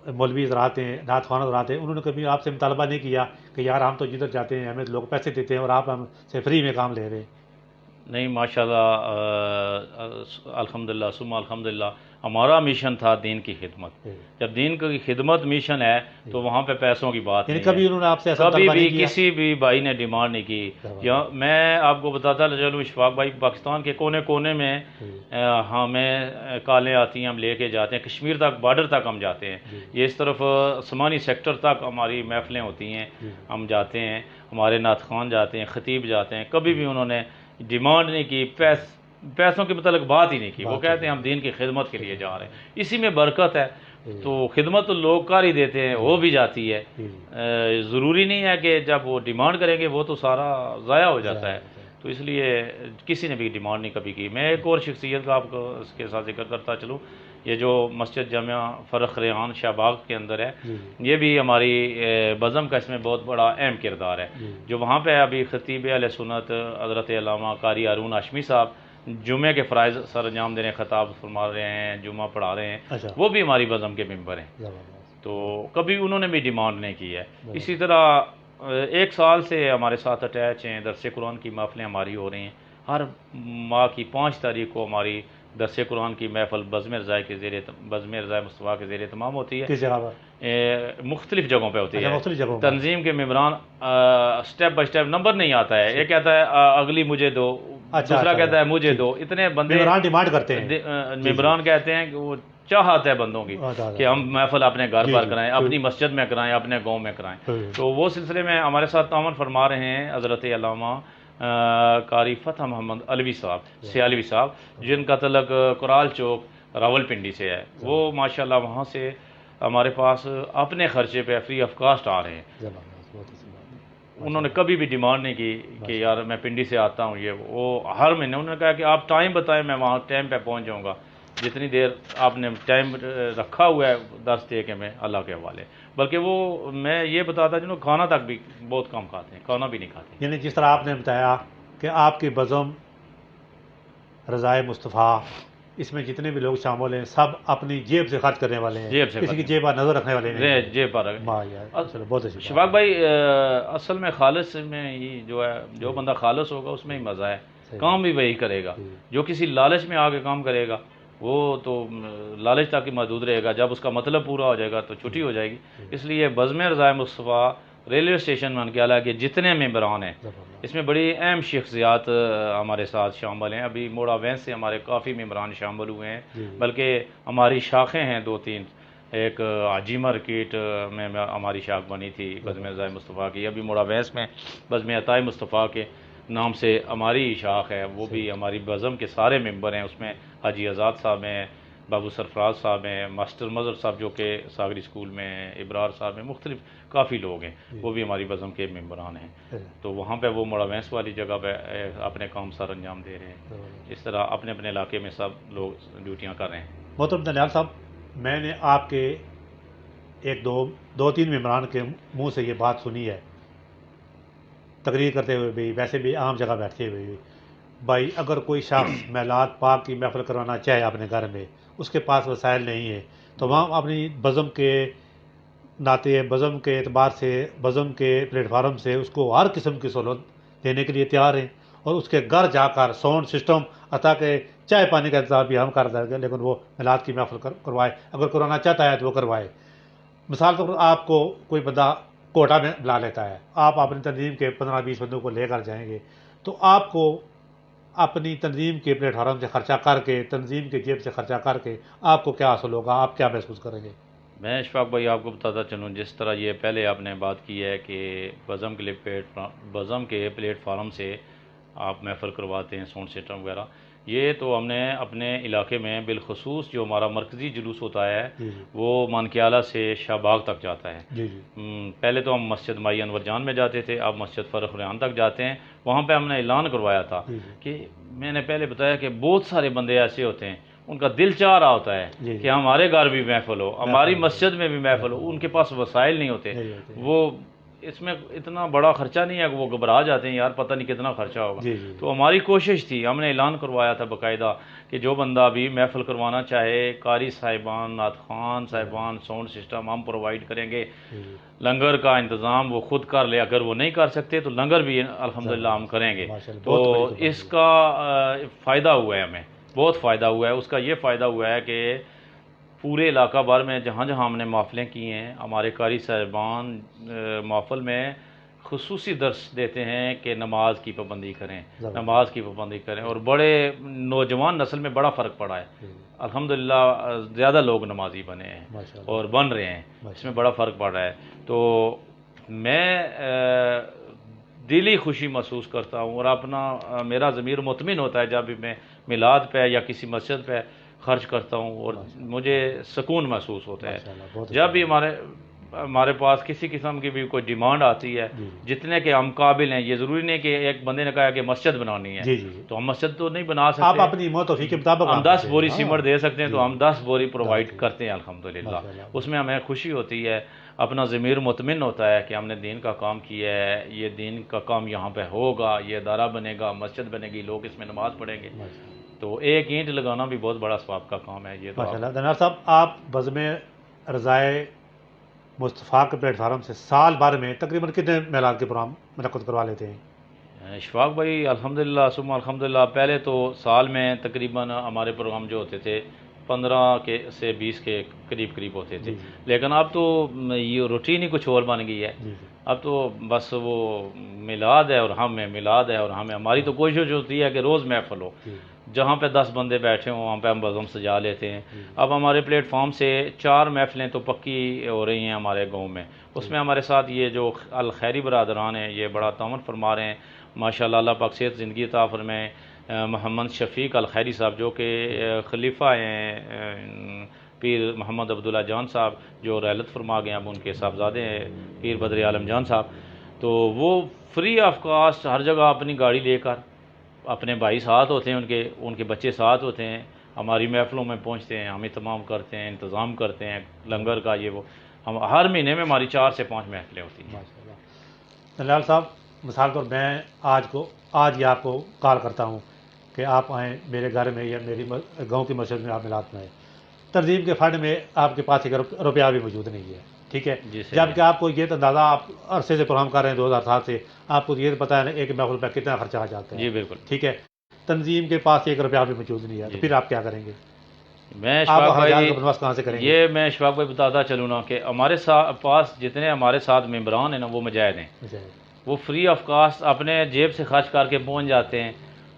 مولوی حضرات ہیں، نعت خواں حضرات ہیں، انہوں نے کبھی آپ سے مطالبہ نہیں کیا کہ یار ہم تو جدھر جاتے ہیں ہمیں لوگ پیسے دیتے ہیں اور آپ ہم سے فری میں کام لے رہے ہیں؟ نہیں، ماشاءاللہ الحمدللہ ثم الحمدللہ ہمارا مشن تھا دین کی خدمت۔ جب دین کی خدمت مشن ہے تو وہاں پہ پیسوں کی بات نہیں ہے۔ کبھی انہوں نے آپ سے کبھی بھی کسی بھی بھائی نے ڈیمانڈ نہیں کی۔ میں آپ کو بتاتا چلوں اشفاق بھائی، پاکستان کے کونے کونے میں ہمیں کالیں آتی ہیں، ہم لے کے جاتے ہیں، کشمیر تک، بارڈر تک ہم جاتے ہیں، یہ اس طرف سمانی سیکٹر تک ہماری محفلیں ہوتی ہیں، ہم جاتے ہیں، ہمارے نعت خوان جاتے ہیں، خطیب جاتے ہیں، کبھی بھی انہوں نے ڈیمانڈ نہیں کی، پیسوں کے متعلق بات ہی نہیں کی۔ وہ کہتے ہیں ہم دین کی خدمت کے لیے جا رہے ہیں، اسی میں برکت ہے، تو خدمت لوگ کر ہی دیتے ہیں، ہو بھی جاتی ہے۔ ضروری نہیں ہے کہ جب وہ ڈیمانڈ کریں گے وہ تو سارا ضائع ہو جاتا ہے، تو اس لیے کسی نے بھی ڈیمانڈ نہیں کبھی کی۔ میں ایک اور شخصیت کا آپ کو اس کے ساتھ ذکر کرتا چلوں، یہ جو مسجد جامعہ فرخ ریحان شاہ باغ کے اندر ہے، یہ بھی ہماری بزم کا اس میں بہت بڑا اہم کردار ہے، جو وہاں پہ ابھی خطیب اہل سنت حضرت علامہ قاری ہارون ہاشمی صاحب جمعے کے فرائض سر انجام دے رہے ہیں، خطاب فرما رہے ہیں، جمعہ پڑھا رہے ہیں، اچھا وہ بھی ہماری بزم کے ممبر ہیں، زبردست تو کبھی انہوں نے بھی ڈیمانڈ نہیں کی ہے۔ اسی طرح 1 سال سے ہمارے ساتھ اٹیچ ہیں، درس قرآن کی محفلیں ہماری ہو رہی ہیں، ہر ماہ کی 5 تاریخ کو ہماری درس قرآن کی محفل بزم رضائے مصطفیٰ کے زیر اہتمام ہوتی ہے، کس جگہ پر؟ مختلف جگہوں پہ ہوتی اچھا ہے۔ مختلف جگہوں پر تنظیم کے ممبران سٹیپ بائی سٹیپ نمبر نہیں آتا ہے، ایک کہتا ہے اگلی مجھے دو، اچھا، دوسرا اچھا، کہتا ہے مجھے دو، اتنے بندے ممبران ڈیمانڈ کرتے ہیں ممبران کہتے ہیں کہ وہ چاہت ہے بندوں کی اچھا، کہ ہم محفل اپنے گھر جی، پر جی، کرائیں، اپنی مسجد میں کرائیں، اپنے گاؤں میں کرائیں۔ تو وہ سلسلے میں ہمارے ساتھ تعاون فرما رہے ہیں حضرت علامہ قاری فتح محمد علوی صاحب، سیالوی صاحب، جن کا تعلق کرال چوک راول پنڈی سے ہے۔ وہ ماشاءاللہ وہاں سے ہمارے پاس اپنے خرچے پہ فری آف کاسٹ آ رہے ہیں۔ زبردست، بہت اچھی بات ہے۔ انہوں نے کبھی بھی ڈیمانڈ نہیں کی کہ یار میں پنڈی سے آتا ہوں، یہ وہ ہر مہینے انہوں نے کہا کہ آپ ٹائم بتائیں، میں وہاں ٹائم پہ پہنچ جاؤں گا، جتنی دیر آپ نے ٹائم رکھا ہوا ہے درس دے کے میں اللہ کے حوالے۔ بلکہ وہ میں یہ بتاتا جنہوں کھانا تک بھی بہت کم کھاتے ہیں، کھانا بھی نہیں کھاتے۔ یعنی جس طرح آپ نے بتایا کہ آپ کی بزم رضائے مصطفیٰ، اس میں جتنے بھی لوگ شامل ہیں سب اپنی جیب سے خرچ کرنے والے ہیں، جیب سے کسی کی خرچ، جیب پر نظر رکھنے والے نہیں ہیں۔ جیب پر واہ یار، چلو بہت اچھی بات ہے۔ شفاق بھائی، اصل میں خالص میں ہی جو ہے، جو بندہ خالص ہوگا اس میں ہی مزہ ہے، کام بھی وہی کرے گا۔ جو کسی لالچ میں آ کے کام کرے گا وہ تو لالچ تک ہی محدود رہے گا، جب اس کا مطلب پورا ہو جائے گا تو چھٹی ہو جائے گی۔ اس لیے بزم رضائے مصطفیٰ ریلوے اسٹیشن منکیالہ کے جتنے ممبران ہیں، اس میں بڑی اہم شخصیات ہمارے ساتھ شامل ہیں۔ ابھی موڑا وینس سے ہمارے کافی ممبران شامل ہوئے ہیں، بلکہ ہماری شاخیں ہیں 2-3، ایک حاجی مارکیٹ میں ہماری شاخ بنی تھی بزم رضائے مصطفیٰ کی، ابھی موڑا وینس میں بزم عطائے مصطفیٰ کے نام سے ہماری شاخ ہے، وہ بھی ہماری بزم کے سارے ممبر ہیں۔ اس میں حاجی آزاد صاحب ہیں، بابو سرفراز صاحب ہیں، ماسٹر مظہر صاحب جو کہ ساگری اسکول میں ہیں، ابرار صاحب ہیں، مختلف کافی لوگ ہیں، وہ بھی ہماری بزم کے ممبران ہیں۔ تو وہاں پہ وہ موڑا وینس والی جگہ پہ اپنے کام سر انجام دے رہے ہیں۔ اس طرح اپنے اپنے علاقے میں سب لوگ ڈیوٹیاں کر رہے ہیں۔ محترم دانیال صاحب، میں نے آپ کے دو تین ممبران کے منہ سے یہ بات سنی ہے، تقریر کرتے ہوئے بھی، ویسے بھی عام جگہ بیٹھتے ہوئے بھی، بھائی اگر کوئی شخص میلاد پاک کی محفل کروانا چاہے اپنے گھر میں، اس کے پاس وسائل نہیں ہے، تو وہاں اپنی بزم کے ناطے، بزم کے اعتبار سے، بزم کے پلیٹ فارم سے اس کو ہر قسم کی سہولت دینے کے لیے تیار ہیں، اور اس کے گھر جا کر ساؤنڈ سسٹم عطا کہ چائے پانی کا انتظام بھی ہم کر دیں گے، لیکن وہ میلاد کی محفل کروائے، اگر کرانا چاہتا ہے تو وہ کروائے۔ مثال طور پر آپ کو کوئی بندہ کوٹا میں بلا لیتا ہے، آپ اپنی تنظیم کے 15-20 بندوں کو لے کر جائیں گے، تو آپ کو اپنی تنظیم کے پلیٹ فارم سے خرچہ کر کے، تنظیم کے جیب سے خرچہ کر کے آپ کو کیا حاصل ہوگا، آپ کیا محسوس کریں گے؟ میں اشفاق بھائی آپ کو بتاتا چلوں، جس طرح یہ پہلے آپ نے بات کی ہے کہ بزم کے پلیٹ فارم سے آپ محفل کرواتے ہیں، ساؤنڈ سسٹم وغیرہ، یہ تو ہم نے اپنے علاقے میں بالخصوص جو ہمارا مرکزی جلوس ہوتا ہے وہ مانکیالہ سے شاہ باغ تک جاتا ہے۔ جی جی، پہلے تو ہم مسجد مائی انور جان میں جاتے تھے، اب مسجد فرخ ریحان تک جاتے ہیں۔ وہاں پہ ہم نے اعلان کروایا تھا کہ میں نے پہلے بتایا کہ بہت سارے بندے ایسے ہوتے ہیں ان کا دل چاہ رہا ہوتا ہے کہ ہمارے گھر بھی محفل ہو، ہماری مسجد میں بھی محفل ہو، ان کے پاس وسائل نہیں ہوتے، وہ اس میں اتنا بڑا خرچہ نہیں ہے کہ وہ گھبرا جاتے ہیں یار پتہ نہیں کتنا خرچہ ہوگا۔ تو ہماری کوشش تھی، ہم نے اعلان کروایا تھا باقاعدہ کہ جو بندہ بھی محفل کروانا چاہے، قاری صاحبان، نعت خوان صاحبان، ساؤنڈ سسٹم ہم پرووائڈ کریں گے، لنگر کا انتظام وہ خود کر لے، اگر وہ نہیں کر سکتے تو لنگر بھی الحمدللہ ہم کریں گے۔ تو اس کا فائدہ ہوا ہے، ہمیں بہت فائدہ ہوا ہے۔ اس کا یہ فائدہ ہوا ہے کہ پورے علاقہ بھر میں جہاں جہاں ہم نے محفلیں کی ہیں، ہمارے قاری صاحبان محفل میں خصوصی درس دیتے ہیں کہ نماز کی پابندی کریں، نماز کی پابندی کریں، اور بڑے نوجوان نسل میں بڑا فرق پڑا ہے، الحمدللہ زیادہ لوگ نمازی بنے ہیں اور بن رہے ہیں، اس میں بڑا فرق پڑ رہا ہے۔ تو میں دلی خوشی محسوس کرتا ہوں، اور اپنا میرا ضمیر مطمئن ہوتا ہے جب بھی میں میلاد پہ یا کسی مسجد پہ خرچ کرتا ہوں، اور مجھے سکون محسوس ہوتا ہے۔ جب بھی ہمارے پاس کسی قسم کی بھی کوئی ڈیمانڈ آتی ہے، جتنے کے ہم قابل ہیں، یہ ضروری نہیں کہ ایک بندے نے کہا کہ مسجد بنانی ہے تو ہم مسجد تو نہیں بنا سکتے، آپ اپنی توفیق کے مطابق ہم 10 بوری سیمنٹ دے سکتے ہیں تو ہم 10 بوری پرووائڈ کرتے ہیں الحمدللہ۔ اس میں ہمیں خوشی ہوتی ہے، اپنا ضمیر مطمئن ہوتا ہے کہ ہم نے دین کا کام کیا ہے، یہ دین کا کام یہاں پہ ہوگا، یہ ادارہ بنے گا، مسجد بنے گی، لوگ اس میں نماز پڑھیں گے۔ تو ایک اینٹ لگانا بھی بہت بڑا ثواب کا کام ہے یہ تو ماشاء اللہ دانیال صاحب، آپ بزم رضائے مصطفیٰ کے پلیٹ فارم سے سال بھر میں تقریباً کتنے میلاد کے پروگرام منعقد کروا لیتے ہیں؟ اشفاق بھائی الحمدللہ ثم الحمدللہ، پہلے تو سال میں تقریباً ہمارے پروگرام جو ہوتے تھے 15 سے 20 کے قریب قریب ہوتے تھے، جی جی لیکن اب تو یہ روٹین ہی کچھ اور بن گئی ہے۔ جی اب تو بس وہ میلاد ہے اور ہم ہیں، میلاد ہے اور ہم ہیں، ہماری تو کوشش ہوتی ہے کہ روز محفل ہو، جی جہاں پہ 10 بندے بیٹھے ہوں وہاں پہ ہم بزم سجا لیتے ہیں۔ جی اب ہمارے پلیٹ فارم سے 4 محفلیں تو پکی ہو رہی ہیں ہمارے گاؤں میں، اس میں ہمارے ساتھ یہ جو الخیری برادران ہیں یہ بڑا تعاون فرما رہے ہیں ماشاءاللہ، اللہ پاک صحت زندگی عطا فرمائے۔ محمد شفیق الخیری صاحب جو کہ خلیفہ ہیں پیر محمد عبداللہ جان صاحب جو رحلت فرما گئے، اب ان کے صاحبزادے ہیں پیر بدر عالم جان صاحب، تو وہ فری آف کاسٹ ہر جگہ اپنی گاڑی لے کر، اپنے بھائی ساتھ ہوتے ہیں، ان کے بچے ساتھ ہوتے ہیں، ہماری محفلوں میں پہنچتے ہیں، ہم اہتمام کرتے ہیں، انتظام کرتے ہیں لنگر کا، یہ وہ ہم ہر مہینے میں ہماری 4 سے 5 محفلیں ہوتی ہیں۔ ماشاء اللہ دانیال صاحب، مثال طور میں آج ہی آپ کو کال کرتا ہوں کہ آپ آئیں میرے گھر میں یا میری گاؤں کی مسجد میں آپ میلاد منائیں، تنظیم کے فنڈ میں آپ کے پاس ایک روپیہ بھی موجود نہیں ہے، ٹھیک ہے؟ جی صحیح جبکہ آپ کو یہ تو اندازہ، آپ عرصے سے پروگرام کر رہے ہیں 2007 سے، آپ کو یہ پتہ ہے نا ایک محفل پہ کتنا خرچہ آ جاتا ہے، جی بالکل۔ ٹھیک ہے؟ تنظیم کے پاس ایک روپیہ بھی موجود نہیں ہے، تو پھر آپ کیا کریں گے؟ میں آپ اشفاق ہزار بھائی کا بنواس کہاں سے کریں گے؟ یہ میں اشفاق بھائی بتاتا چلوں نا کہ ہمارے پاس جتنے ہمارے ساتھ ممبران ہیں نا وہ مجاہد ہیں، وہ فری آف کاسٹ اپنے جیب سے خرچ کر کے پہنچ جاتے ہیں،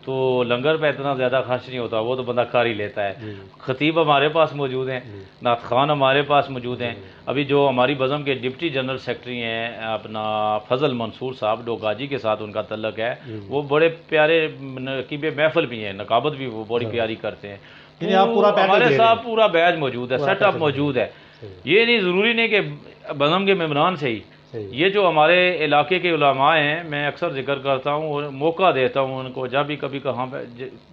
تو لنگر پہ اتنا زیادہ خرچ نہیں ہوتا، وہ تو بندہ کر ہی لیتا ہے۔ جی خطیب ہمارے پاس موجود ہیں، جی نعت خوان ہمارے پاس موجود ہیں، جی ابھی جو ہماری بزم کے ڈپٹی جنرل سیکرٹری ہیں اپنا فضل منصور صاحب ڈوگاجی کے ساتھ ان کا تعلق ہے، جی وہ بڑے پیارے نقیب محفل بھی ہیں، نقابت بھی وہ بڑی پیاری کرتے ہیں، یعنی آپ پورا پیکج ہمارے دے رہے ساتھ ہیں؟ پورا بیج موجود ہے، پورا سیٹ اپ پیکج موجود ہے۔ صحیح یہ نہیں ضروری نہیں کہ بزم کے ممبران سے ہی، صحیح یہ جو ہمارے علاقے کے علماء ہیں، میں اکثر ذکر کرتا ہوں اور موقع دیتا ہوں ان کو، جب بھی کبھی کہاں پہ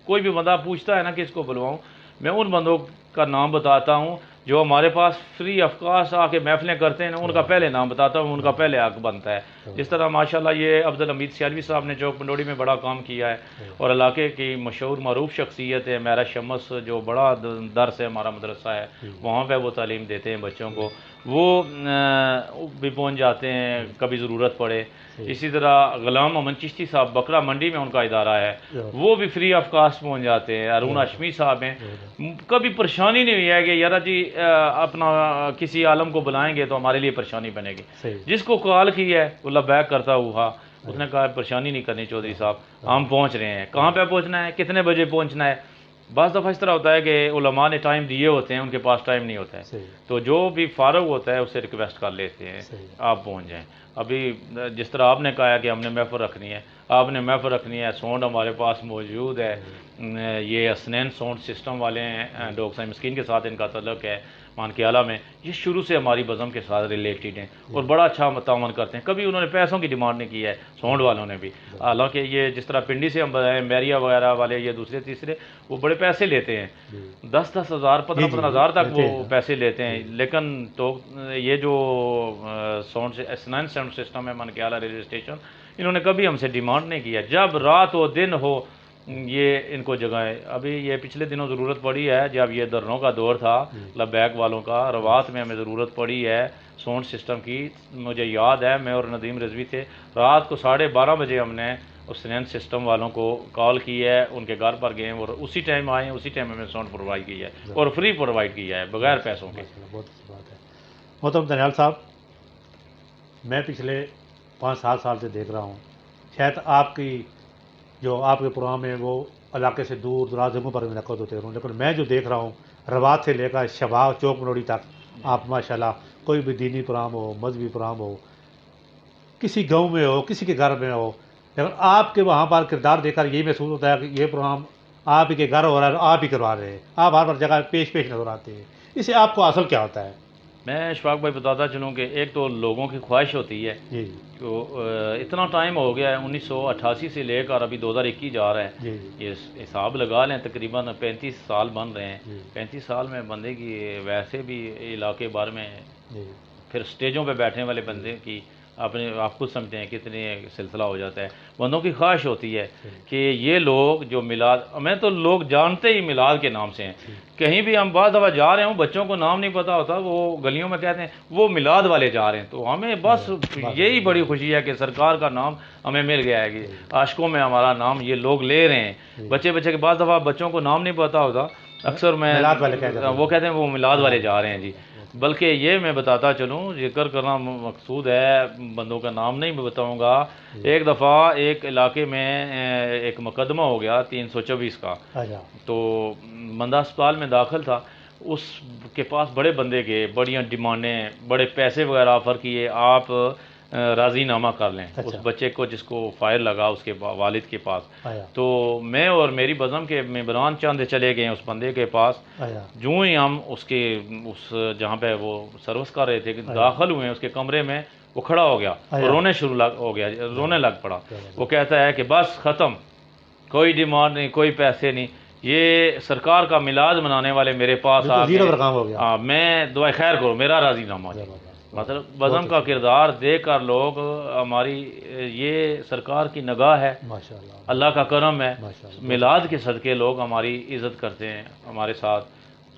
کوئی بھی بندہ پوچھتا ہے نا کہ اس کو بلواؤں، میں ان بندوں کا نام بتاتا ہوں جو ہمارے پاس فری آف کاسٹ آ کے محفلیں کرتے ہیں نا، ان کا پہلے نام بتاتا ہوں، ان کا پہلے حق بنتا ہے۔ جس طرح ماشاءاللہ یہ عبد الحمید سیالوی صاحب نے چوک پنڈوڑی میں بڑا کام کیا ہے، اور علاقے کی مشہور معروف شخصیت ہے میرا شمس، جو بڑا درس ہے ہمارا مدرسہ ہے، وہاں پہ وہ تعلیم دیتے ہیں بچوں کو، وہ بھی پہنچ جاتے ہیں کبھی ضرورت پڑے۔ اسی طرح غلام محمد چشتی صاحب بکرا منڈی میں ان کا ادارہ ہے، وہ بھی فری آف کاسٹ پہنچ جاتے ہیں۔ ارون ہاشمی صاحب ہیں، کبھی پریشانی نہیں ہوئی ہے کہ یارا جی اپنا کسی عالم کو بلائیں گے تو ہمارے لیے پریشانی بنے گی، صحیح جس کو کال کی ہے وہ لبیک کرتا ہوا، اس نے کہا پریشانی نہیں کرنی چودھری صاحب، ہم پہنچ رہے ہیں، کہاں پہ پہنچنا ہے، کتنے بجے پہنچنا ہے۔ بعض دفعہ اس طرح ہوتا ہے کہ علماء نے ٹائم دیے ہوتے ہیں، ان کے پاس ٹائم نہیں ہوتا ہے، صحیح تو جو بھی فارغ ہوتا ہے اسے ریکویسٹ کر لیتے ہیں صحیح آپ پہنچ جائیں۔ ابھی جس طرح آپ نے کہا کہ ہم نے محفل رکھنی ہے، آپ نے محفل رکھنی ہے، ساؤنڈ ہمارے پاس موجود ہے، یہ اسنین ساؤنڈ سسٹم والے ہیں، ڈاکٹر صاحب مسکین کے ساتھ ان کا تعلق ہے مانکیالہ میں، یہ شروع سے ہماری بزم کے ساتھ ریلیٹڈ ہیں اور بڑا اچھا تعاون کرتے ہیں، کبھی انہوں نے پیسوں کی ڈیمانڈ نہیں کی ہے ساؤنڈ والوں نے بھی، حالانکہ یہ جس طرح پنڈی سے ہم بتائیں میریا وغیرہ والے یہ دوسرے تیسرے وہ بڑے پیسے لیتے ہیں، 10,000 15,000 تک وہ پیسے لیتے ہیں، لیکن تو یہ جو ساؤنڈ اسنین ساؤنڈ سسٹم ہے مانکیالہ ریلوے اسٹیشن، انہوں نے کبھی ہم سے ڈیمانڈ نہیں کیا، جب رات ہو دن ہو یہ ان کو جگہیں۔ ابھی یہ پچھلے دنوں ضرورت پڑی ہے، جب یہ دھرنوں کا دور تھا لبیک والوں کا، روات میں ہمیں ضرورت پڑی ہے ساؤنڈ سسٹم کی، مجھے یاد ہے میں اور ندیم رضوی تھے، رات کو 12:30 بجے ہم نے اسنین سسٹم والوں کو کال کی ہے، ان کے گھر پر گئے اور اسی ٹائم آئے، اسی ٹائم ہمیں ساؤنڈ پرووائڈ کی ہے اور فری پرووائڈ کیا ہے بغیر پیسوں کے۔ بہت اچھی بات ہے محترم دانیال صاحب، میں پچھلے 5-7 سال سے دیکھ رہا ہوں، شاید آپ کی جو آپ کے پروگرام ہیں وہ علاقے سے دور دراز جگہوں پر منعقد ہوتے رہوں، لیکن میں جو دیکھ رہا ہوں روات سے لے کر شباب چوک منوڑی تک آپ ماشاءاللہ کوئی بھی دینی پروگرام ہو، مذہبی پروگرام ہو، کسی گاؤں میں ہو، کسی کے گھر میں ہو، لیکن آپ کے وہاں پر کردار دیکھ کر یہی محسوس ہوتا ہے کہ یہ پروگرام آپ ہی کے گھر ہو رہا ہے، آپ ہی کروا رہے ہیں، آپ ہر جگہ پیش نظر آتے ہیں، اس سے آپ کو حاصل کیا ہوتا ہے؟ میں اشفاق بھائی بتاتا چلوں کہ ایک تو لوگوں کی خواہش ہوتی ہے، جی تو اتنا ٹائم ہو گیا ہے 1988 سے لے کر ابھی 2021 جا رہا ہے، جی یہ حساب لگا لیں تقریباً 35 سال بن رہے ہیں، جی 35 سال میں بندے کی ویسے بھی علاقے بھر میں جی پھر سٹیجوں پہ بیٹھنے والے بندے کی آپ خود سمجھتے ہیں کتنی سلسلہ ہو جاتا ہے. بندوں کی خواہش ہوتی ہے کہ یہ لوگ جو میلاد، ہمیں تو لوگ جانتے ہی میلاد کے نام سے ہیں. کہیں بھی ہم بعض دفعہ جا رہے ہوں، بچوں کو نام نہیں پتا ہوتا، وہ گلیوں میں کہتے ہیں وہ میلاد والے جا رہے ہیں. تو ہمیں بس یہی بڑی خوشی ہے کہ سرکار کا نام ہمیں مل گیا ہے کہ عاشقوں میں ہمارا نام یہ لوگ لے رہے ہیں. بچے کے بعض دفعہ بچوں کو نام نہیں پتا ہوتا، اکثر میں وہ کہتے ہیں وہ میلاد والے جا رہے ہیں جی. بلکہ یہ میں بتاتا چلوں، ذکر کرنا مقصود ہے، بندوں کا نام نہیں بتاؤں گا. ایک دفعہ ایک علاقے میں ایک مقدمہ ہو گیا 324 کا. تو بندہ اسپتال میں داخل تھا، اس کے پاس بڑے بندے کے بڑیاں ڈیمانڈیں، بڑے پیسے وغیرہ آفر کیے، آپ راضی نامہ کر لیں. اس بچے کو جس کو فائر لگا اس کے والد کے پاس. تو میں اور میری بزم کے ممبران چند چلے گئے اس بندے کے پاس. جو ہی ہم اس جہاں پہ وہ سروس کر رہے تھے داخل ہوئے اس کے کمرے میں، وہ کھڑا ہو گیا، رونے رونے لگ پڑا. وہ کہتا ہے کہ بس ختم، کوئی ڈیمانڈ نہیں، کوئی پیسے نہیں، یہ سرکار کا میلاد منانے والے میرے پاس آ گئے، میں دعائے خیر کرو، میرا راضی نامہ. مطلب بزم کا کردار دیکھ کر لوگ، ہماری یہ سرکار کی نگاہ ہے، اللہ کا کرم ہے. میلاد کے صدقے لوگ ہماری عزت کرتے ہیں ہمارے ساتھ.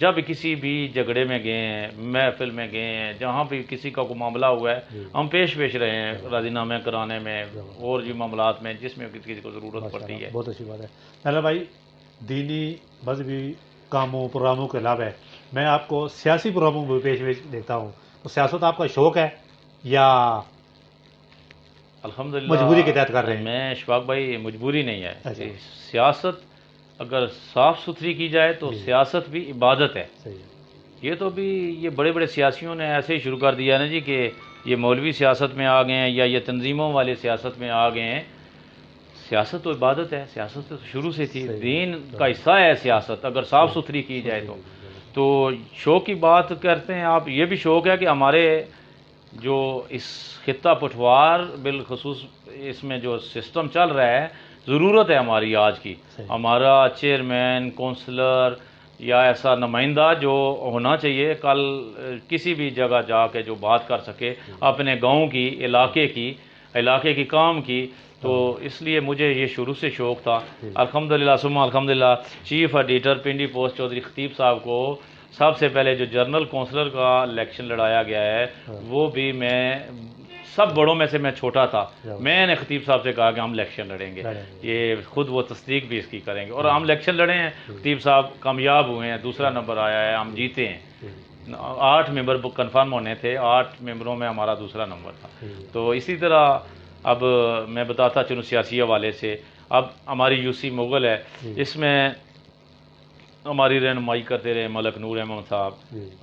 جب کسی بھی جھگڑے میں گئے ہیں، محفل میں گئے ہیں، جہاں بھی کسی کا کوئی معاملہ ہوا ہے، ہم پیش رہے ہیں راضی نامے کرانے میں اور جو معاملات میں جس میں کسی کو ضرورت پڑتی ہے. بہت اچھی بات ہے. پہلے بھائی، دینی مذہبی کاموں پروگراموں کے علاوہ میں آپ کو سیاسی پروگراموں میں پیش دیکھتا ہوں. تو سیاست آپ کا شوق ہے یا الحمدللہ مجبوری کے تحت کر رہے ہیں؟ میں اشفاق بھائی مجبوری نہیں ہے. سیاست اگر صاف ستھری کی جائے تو سیاست بھی عبادت ہے. یہ تو بھی یہ بڑے بڑے سیاسیوں نے ایسے ہی شروع کر دیا نا جی کہ یہ مولوی سیاست میں آ گئے ہیں یا یہ تنظیموں والے سیاست میں آ گئے ہیں. سیاست تو عبادت ہے، سیاست تو شروع سے تھی، دین کا حصہ ہے سیاست اگر صاف ستھری کی جائے تو شوق کی بات کرتے ہیں آپ. یہ بھی شوق ہے کہ ہمارے جو اس خطہ پٹوار بالخصوص اس میں جو سسٹم چل رہا ہے، ضرورت ہے ہماری آج کی. ہمارا چیئرمین، کونسلر یا ایسا نمائندہ جو ہونا چاہیے کل کسی بھی جگہ جا کے جو بات کر سکے اپنے گاؤں کی، علاقے کی کام کی. تو اس لیے مجھے یہ شروع سے شوق تھا. الحمدللہ ثم الحمدللہ chief editor Pindi Post Chaudhry Khatib صاحب کو سب سے پہلے جو جنرل کونسلر کا الیکشن لڑایا گیا ہے، وہ بھی میں سب بڑوں میں سے میں چھوٹا تھا. میں نے خطیب صاحب سے کہا کہ ہم الیکشن لڑیں گے. یہ خود وہ تصدیق بھی اس کی کریں گے. اور ہم الیکشن لڑے ہیں، خطیب صاحب کامیاب ہوئے ہیں، دوسرا نمبر آیا ہے، ہم جیتے ہیں. 8 ممبر کنفرم ہونے تھے، 8 ممبروں میں ہمارا دوسرا نمبر تھا. تو اسی طرح اب میں بتاتا چلوں سیاسی حوالے سے. اب ہماری یو سی مغل ہے، اس میں ہماری رہنمائی کرتے رہے ملک نور احمد صاحب،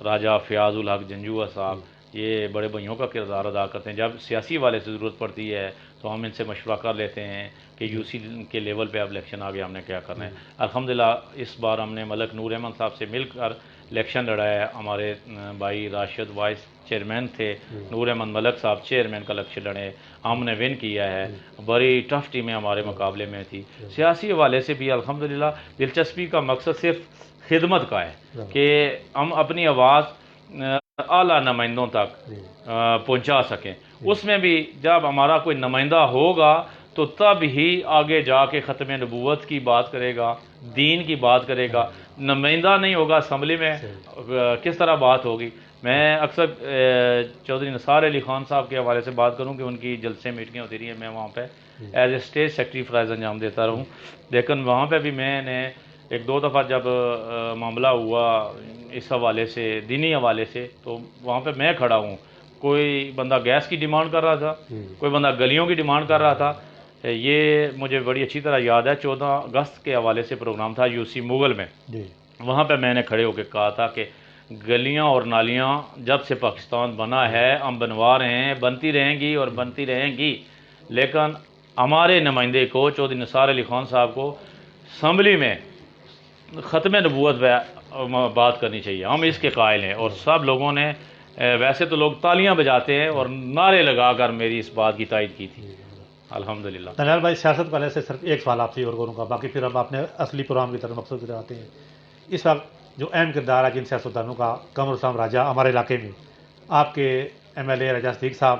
راجہ فیاض الحق جنجوہ صاحب. یہ بڑے بھائیوں کا کردار ادا کرتے ہیں. جب سیاسی والے سے ضرورت پڑتی ہے تو ہم ان سے مشورہ کر لیتے ہیں کہ یو سی کے لیول پہ اب الیکشن آ گیا، ہم نے کیا کرنا ہے. الحمدللہ اس بار ہم نے ملک نور احمد صاحب سے مل کر الیکشن لڑایا ہے. ہمارے بھائی راشد وائس چیئرمین تھے، نور احمد ملک صاحب چیئرمین کا الیکشن لڑے، ہم نے ون کیا ہے. بڑی ٹف ٹیمیں ہمارے مقابلے میں تھی. سیاسی حوالے سے بھی الحمدللہ دلچسپی کا مقصد صرف خدمت کا ہے کہ ہم اپنی آواز اعلیٰ نمائندوں تک پہنچا سکیں. اس میں بھی جب ہمارا کوئی نمائندہ ہوگا تو تب ہی آگے جا کے ختم نبوت کی بات کرے گا، دین کی بات کرے گا. نمائندہ نہیں ہوگا اسمبلی میں کس طرح بات ہوگی. میں اکثر چودھری نثار علی خان صاحب کے حوالے سے بات کروں کہ ان کی جلسے میٹنگیں ہوتی رہی ہیں، میں وہاں پہ ایز اے اسٹیج سیکرٹری فرائض انجام دیتا رہوں. لیکن وہاں پہ بھی میں نے ایک دو دفعہ جب معاملہ ہوا اس حوالے سے، دینی حوالے سے، تو وہاں پہ میں کھڑا ہوں. کوئی بندہ گیس کی ڈیمانڈ کر رہا تھا، کوئی بندہ گلیوں کی ڈیمانڈ کر رہا تھا. یہ مجھے بڑی اچھی طرح یاد ہے. 14 اگست کے حوالے سے پروگرام تھا یو سی مغل میں. وہاں پہ میں نے کھڑے ہو کے کہا تھا کہ گلیاں اور نالیاں جب سے پاکستان بنا ہے ہم بنوا رہے ہیں، بنتی رہیں گی اور بنتی رہیں گی. لیکن ہمارے نمائندے کو چودھری نثار علی خان صاحب کو اسمبلی میں ختم نبوت بات کرنی چاہیے. ہم اس کے قائل ہیں. اور سب لوگوں نے، ویسے تو لوگ تالیاں بجاتے ہیں اور نعرے لگا کر میری اس بات کی تائید کی تھی. الحمدللہ. ننال بھائی، سیاست والے سے صرف ایک سوال آپ سے اور کروں گا، باقی پھر اب اپنے اصلی پروگرام کی طرف مقصود آتے ہیں. اس وقت جو اہم کردار ہے جن سیاستدانوں کا، قمر اسلام راجہ ہمارے علاقے میں، آپ کے ایم ایل اے راجہ صدیق صاحب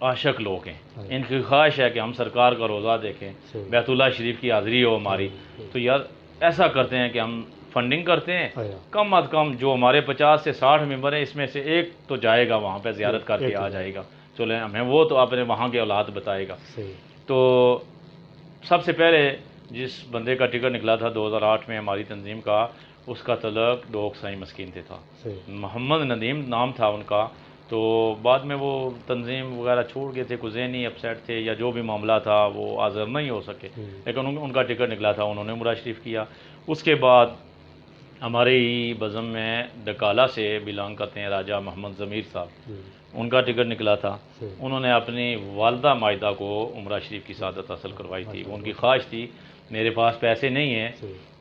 عاشق لوگ ہیں، ان کی خواہش ہے کہ ہم سرکار کا روزہ دیکھیں، بیت اللہ شریف کی حاضری ہو ہماری، تو یار ایسا کرتے ہیں کہ ہم فنڈنگ کرتے ہیں، کم از کم جو ہمارے 50 سے 60 ممبر ہیں اس میں سے ایک تو جائے گا وہاں پہ زیارت کر کے آ جائے گا، چلیں ہمیں وہ تو اپنے وہاں کے اولاد بتائے گا۔ تو سب سے پہلے جس بندے کا ٹکٹ نکلا تھا 2008 میں ہماری تنظیم کا، اس کا تعلق ڈوک سائی مسکین سے تھا، محمد ندیم نام تھا ان کا۔ تو بعد میں وہ تنظیم وغیرہ چھوڑ گئے تھے، کچھ ذہنی اپسیٹ تھے یا جو بھی معاملہ تھا وہ حاضر نہیں ہو سکے، لیکن ان کا ٹکٹ نکلا تھا، انہوں نے عمرہ شریف کیا۔ اس کے بعد ہمارے ہی بزم میں ڈکالہ سے بلانگ کرتے ہیں راجہ محمد ضمیر صاحب، ان کا ٹکٹ نکلا تھا، انہوں نے اپنی والدہ مائدہ کو عمرہ شریف کی سعادت حاصل کروائی تھی۔ ان کی خواہش تھی میرے پاس پیسے نہیں ہیں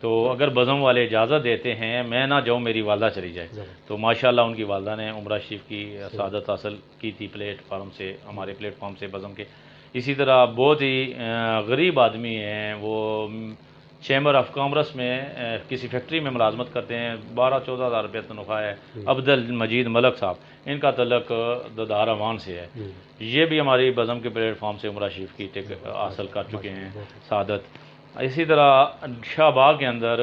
تو اگر بزم والے اجازت دیتے ہیں میں نہ جاؤں، میری والدہ چلی جائے، تو ماشاءاللہ ان کی والدہ نے عمرہ شریف کی سعادت حاصل کی تھی پلیٹ فارم سے، ہمارے پلیٹ فارم سے بزم کے۔ اسی طرح بہت ہی غریب آدمی ہیں، وہ چیمبر آف کامرس میں کسی فیکٹری میں ملازمت کرتے ہیں، 12-14 ہزار روپیہ تنخواہ ہے، عبد المجید ملک صاحب، ان کا تعلق ددار اوان سے ہے، یہ بھی ہماری بزم کے پلیٹ فارم سے عمرہ شریف کی ٹکٹ حاصل کر چکے ہیں سعادت۔ اسی طرح شاہ باغ کے اندر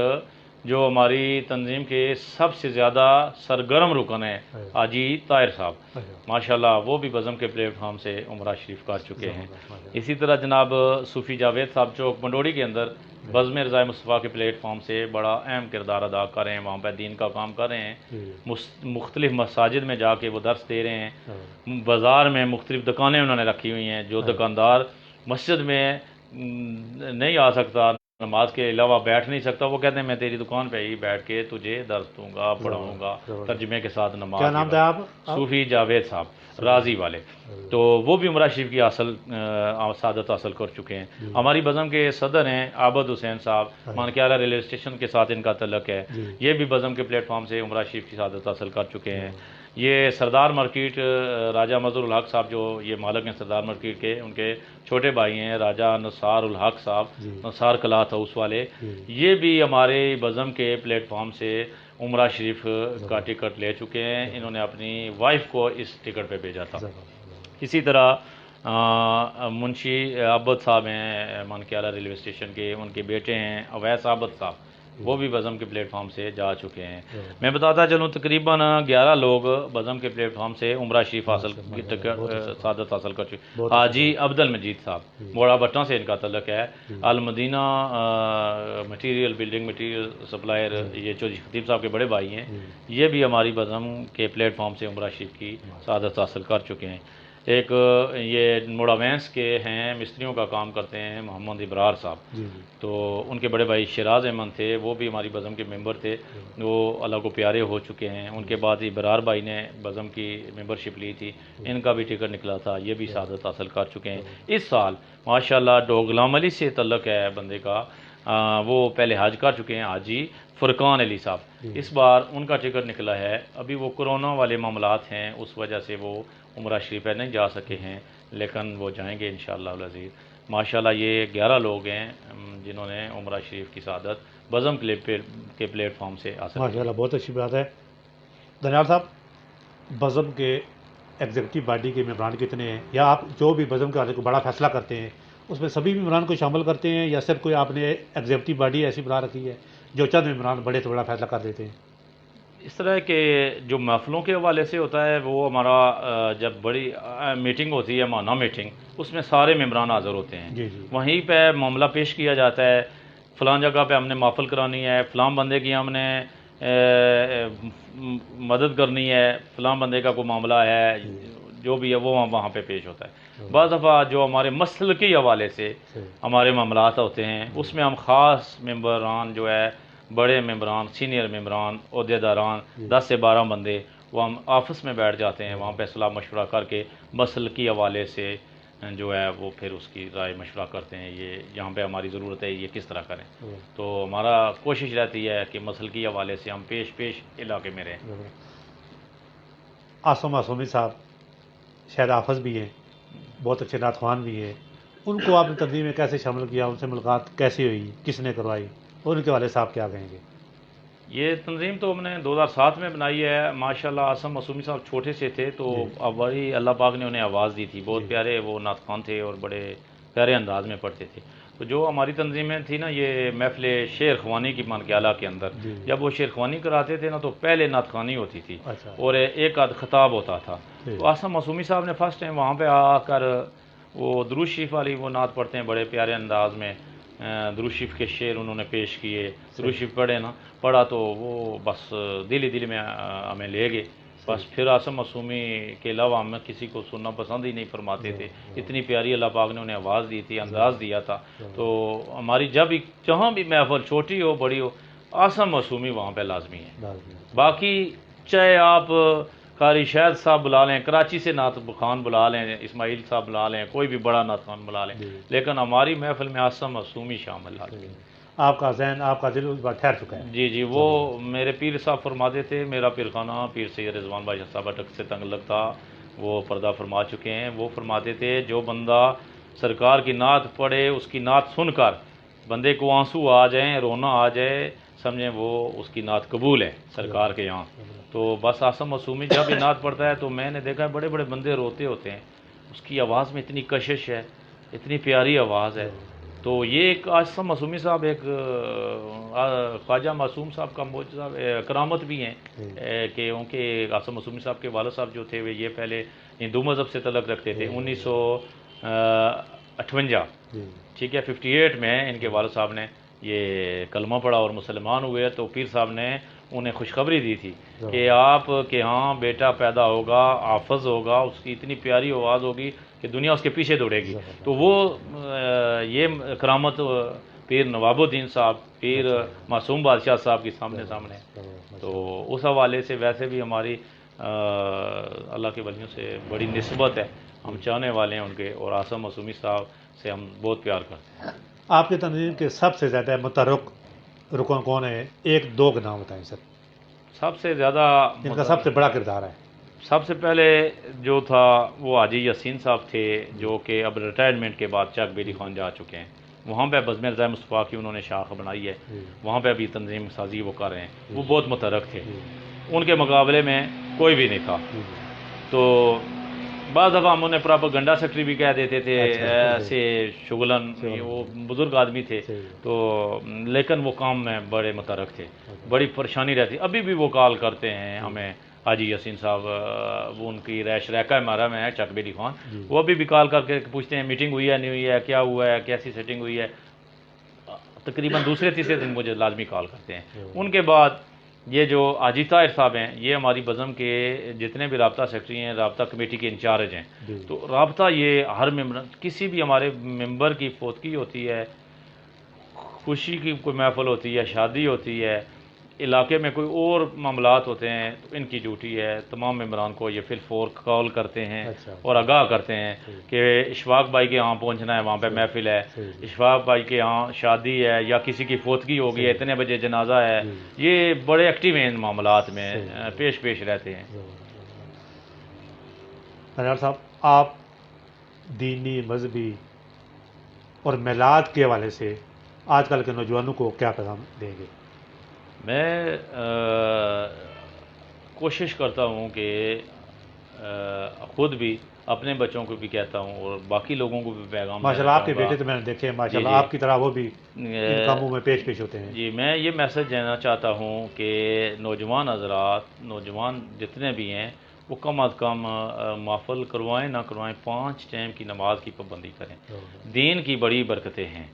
جو ہماری تنظیم کے سب سے زیادہ سرگرم رکن ہیں حاجی طاہر صاحب، ماشاءاللہ وہ بھی بزم کے پلیٹ فارم سے عمرہ شریف کر چکے ہیں۔ اسی طرح جناب صوفی جاوید صاحب چوک منڈوڑی کے اندر بزم رضائے مصطفیٰ کے پلیٹ فارم سے بڑا اہم کردار ادا کر رہے ہیں، وہاں پہ دین کا کام کر رہے ہیں، مختلف مساجد میں جا کے وہ درس دے رہے ہیں، بازار میں مختلف دکانیں انہوں نے رکھی ہوئی ہیں، جو دکاندار مسجد میں نہیں آ سکتا، نماز کے علاوہ بیٹھ نہیں سکتا، وہ کہتے ہیں میں تیری دکان پہ ہی بیٹھ کے تجھے درس دوں گا، پڑھاؤں گا ترجمے کے ساتھ نماز۔ کیا نام تھا آپ؟ صوفی جاوید صاحب راضی والے، تو وہ بھی عمرہ شریف کی سعادت حاصل کر چکے ہیں۔ ہماری بزم کے صدر ہیں عابد حسین صاحب، مانکیالہ ریلوے اسٹیشن کے ساتھ ان کا تعلق ہے، یہ بھی بزم کے پلیٹ فارم سے عمرہ شریف کی سعادت حاصل کر چکے ہیں۔ یہ سردار مارکیٹ راجہ مظہر الحق صاحب جو یہ مالک ہیں سردار مارکیٹ کے، ان کے چھوٹے بھائی ہیں راجہ نثار الحق صاحب، نثار کلاتھ ہاؤس والے، یہ بھی ہمارے بزم کے پلیٹ فارم سے عمرہ شریف کا ٹکٹ لے چکے ہیں، انہوں نے اپنی وائف کو اس ٹکٹ پہ بھیجا تھا۔ اسی طرح منشی عابد صاحب ہیں مانکیالہ ریلوے اسٹیشن کے، ان کے بیٹے ہیں اویس عابد صاحب، وہ بھی بزم کے پلیٹ فارم سے جا چکے ہیں۔ میں بتاتا چلوں تقریباً 11 لوگ بزم کے پلیٹ فارم سے عمرہ شریف سعادت حاصل کر چکے۔ حاجی عبد المجید صاحب موڑا بٹا سے ان کا تعلق ہے، المدینہ مٹیریل بلڈنگ مٹیریل سپلائر، یہ چودھری خطیب صاحب کے بڑے بھائی ہیں، یہ بھی ہماری بزم کے پلیٹ فارم سے عمرہ شریف کی سعادت حاصل کر چکے ہیں۔ ایک یہ موڑا وینس کے ہیں، مستریوں کا کام کرتے ہیں محمد ابرار صاحب، تو ان کے بڑے بھائی شیراز احمد تھے، وہ بھی ہماری بزم کے ممبر تھے، وہ اللہ کو پیارے ہو چکے ہیں۔ ان کے بعد ابرار بھائی نے بزم کی ممبرشپ لی تھی، ان کا بھی ٹکٹ نکلا تھا، یہ بھی سعادت حاصل کر چکے ہیں۔ اس سال ماشاءاللہ ڈوغلام علی سے تعلق ہے بندے کا، وہ پہلے حج کر چکے ہیں، حاجی فرقان علی صاحب، اس بار ان کا ٹکٹ نکلا ہے، ابھی وہ کورونا والے معاملات ہیں اس وجہ سے وہ عمرہ شریف پہ نہیں جا سکے ہیں، لیکن وہ جائیں گے انشاءاللہ العزیز۔ ماشاءاللہ یہ 11 لوگ ہیں جنہوں نے عمرہ شریف کی سعادت بزم کے پلیٹ فارم سے حاصل کی۔ ماشاءاللہ بہت اچھی بات ہے۔ دانیال صاحب، بزم کے ایگزیکٹو باڈی کے ممبران کتنے ہیں، یا آپ جو بھی بزم کا بڑا فیصلہ کرتے ہیں اس میں سبھی ممبران کو شامل کرتے ہیں، یا صرف کوئی آپ نے ایگزیکٹو باڈی ایسی بنا رکھی ہے جو چند ممبران بڑے سے بڑا فیصلہ کر دیتے ہیں؟ اس طرح کے جو محفلوں کے حوالے سے ہوتا ہے، وہ ہمارا جب بڑی میٹنگ ہوتی ہے ماہانہ میٹنگ، اس میں سارے ممبران حاضر ہوتے ہیں، وہیں پہ معاملہ پیش کیا جاتا ہے، فلاں جگہ پہ ہم نے محفل کرانی ہے، فلاں بندے کی ہم نے مدد کرنی ہے، فلاں بندے کا کوئی معاملہ ہے، جو بھی ہے وہ وہاں پہ پیش ہوتا ہے۔ بعض دفعہ جو ہمارے مسلکی حوالے سے ہمارے معاملات ہوتے ہیں، اس میں ہم خاص ممبران جو ہے، بڑے ممبران، سینئر ممبران، عہدیداران، 10 سے 12 بندے، وہ ہم آفس میں بیٹھ جاتے ہیں، وہاں پہ صلاح مشورہ کر کے مسلکی حوالے سے جو ہے وہ پھر اس کی رائے مشورہ کرتے ہیں، یہ یہاں پہ ہماری ضرورت ہے، یہ کس طرح کریں، تو ہمارا کوشش رہتی ہے کہ مسلکی حوالے سے ہم پیش علاقے میں رہیں۔ آصم معصومی صاحب شاید حافظ بھی ہیں، بہت اچھے نعت خوان بھی ہیں، ان کو آپ نے تنظیم میں کیسے شامل کیا، ان سے ملاقات کیسی ہوئی، کس نے کروائی، اور ان کے والد صاحب کیا کہیں گے؟ یہ تنظیم تو ہم نے 2007 میں بنائی ہے. ماشاءاللہ عاصم معصومی صاحب چھوٹے سے تھے تو اب بڑی اللہ پاک نے انہیں آواز دی تھی. بہت پیارے وہ نعت خوان تھے اور بڑے پیارے انداز میں پڑھتے تھے. تو جو ہماری تنظیمیں تھی نا یہ محفل شعر خوانی کی مان کے اعلیٰ کے اندر جب وہ شعر خوانی کراتے تھے نا تو پہلے نعت خوانی ہوتی تھی اور ایک آدھ خطاب ہوتا تھا. تو عاصم معصومی صاحب نے فرسٹ ٹائم وہاں پہ آ کر وہ درود شریف والی وہ نعت پڑھتے ہیں بڑے پیارے انداز میں. درود شریف کے شعر انہوں نے پیش کیے. درود شریف پڑھا تو وہ بس دل میں ہمیں لے گئے. بس پھر عاصم معصومی کے علاوہ ہم کسی کو سننا پسند ہی نہیں فرماتے تھے. اتنی پیاری اللہ پاک نے انہیں آواز دی تھی, انداز دیا تھا. تو ہماری جب جہاں بھی محفل چھوٹی ہو بڑی ہو عاصم معصومی وہاں پہ لازمی ہے. باقی چاہے آپ قاری شاہد صاحب بلا لیں, کراچی سے نعت خوان بلا لیں, اسماعیل صاحب بلا لیں, کوئی بھی بڑا نعت خوان بلا لیں, لیکن ہماری محفل میں عاصم معصومی شامل ہے. آپ کا ذہن آپ کا دل اس بار ٹھہر چکا ہے. جی وہ میرے پیر صاحب فرماتے تھے. میرا پیر خانہ پیر سید رضوان بادشاہ صاحب اٹک سے تنگلق تھا, وہ پردہ فرما چکے ہیں. وہ فرماتے تھے جو بندہ سرکار کی نعت پڑھے اس کی نعت سن کر بندے کو آنسو آ جائیں, رونا آ جائے, سمجھیں وہ اس کی نعت قبول ہے سرکار کے یہاں. تو بس عاصم معصومی جب یہ نعت پڑھتا ہے تو میں نے دیکھا ہے بڑے بڑے بندے روتے ہوتے ہیں. اس کی آواز میں اتنی کشش ہے, اتنی پیاری آواز ہے. تو یہ ایک عاصم معصومی صاحب ایک خواجہ معصوم صاحب کا معجزہ کرامت بھی ہیں کہ ان کے عاصم معصومی صاحب کے والد صاحب جو تھے وہ یہ پہلے ہندو مذہب سے تعلق رکھتے تھے. 1958 ٹھیک ہے 58 میں ان کے والد صاحب نے یہ کلمہ پڑھا اور مسلمان ہوئے. تو پیر صاحب نے انہیں خوشخبری دی تھی کہ آپ کے ہاں بیٹا پیدا ہوگا, حافظ ہوگا, اس کی اتنی پیاری آواز ہوگی کہ دنیا اس کے پیچھے دوڑے گی. تو وہ یہ کرامت پیر نواب الدین صاحب, پیر معصوم بادشاہ صاحب کے سامنے. تو اس حوالے سے ویسے بھی ہماری اللہ کے ولیوں سے بڑی نسبت ہے, ہم چاہنے والے ہیں ان کے, اور عاصم معصومی صاحب سے ہم بہت پیار کرتے ہیں. آپ کی تنظیم کے سب سے زیادہ متحرک رکن کون ہے؟ ایک دو کے نام بتائیں سر. سب سے زیادہ ان کا سب سے بڑا کردار ہے. سب سے پہلے جو تھا وہ حاجی یاسین صاحب تھے جو کہ اب ریٹائرمنٹ کے بعد چک بیلی خان جا چکے ہیں. وہاں پہ بزم رضا مصطفیٰ کی انہوں نے شاخ بنائی ہے, وہاں پہ بھی تنظیم سازی وہ کر رہے ہیں. وہ بہت متحرک تھے, ان کے مقابلے میں کوئی بھی نہیں تھا. تو بعض دفعہ ہم انہیں پراپیگنڈا سیکٹری بھی کہہ دیتے تھے, ایسے شغلن, وہ بزرگ آدمی تھے. تو لیکن وہ کام میں بڑے متحرک تھے, بڑی پریشانی رہتی. ابھی بھی وہ کال کرتے ہیں ہمیں, حاجی یاسین صاحب وہ ان کی رہائش رہکا ہمارا میں ہے چک بیلی خان, وہ ابھی بھی کال کر کے پوچھتے ہیں میٹنگ ہوئی ہے نہیں ہوئی ہے, کیا ہوا ہے, کیسی سیٹنگ ہوئی ہے. تقریباً دوسرے تیسرے دن مجھے لازمی کال کرتے ہیں. ان کے بعد یہ جو حاجی طاہر صاحب ہیں یہ ہماری بزم کے جتنے بھی رابطہ سیکرٹری ہیں, رابطہ کمیٹی کے انچارج ہیں. تو رابطہ یہ ہر ممبر, کسی بھی ہمارے ممبر کی فوتگی ہوتی ہے, خوشی کی کوئی محفل ہوتی ہے, شادی ہوتی ہے, علاقے میں کوئی اور معاملات ہوتے ہیں, تو ان کی ڈیوٹی ہے تمام ممبران کو یہ فور کال کرتے ہیں اور آگاہ کرتے ہیں کہ اشفاق بھائی کے یہاں پہنچنا ہے, وہاں پہ محفل ہے, اشفاق بھائی کے یہاں شادی ہے یا کسی کی فوتگی ہوگی ہے, اتنے بجے جنازہ ہے. یہ بڑے ایکٹیو ہیں ان معاملات میں, پیش رہتے ہیں. نجار صاحب, آپ دینی, مذہبی اور میلاد کے حوالے سے آج کل کے نوجوانوں کو کیا پیغام دیں گے؟ میں کوشش کرتا ہوں کہ خود بھی اپنے بچوں کو بھی کہتا ہوں اور باقی لوگوں کو بھی پیغام. ماشاءاللہ آپ کے بیٹے تو میں نے دیکھے, ماشاءاللہ آپ کی طرح وہ بھی ان کاموں میں پیش ہوتے ہیں. جی میں یہ میسج دینا چاہتا ہوں کہ نوجوان حضرات, نوجوان جتنے بھی ہیں وہ کم از کم محفل کروائیں نہ کروائیں 5 ٹائم کی نماز کی پابندی کریں. دین کی بڑی برکتیں ہیں.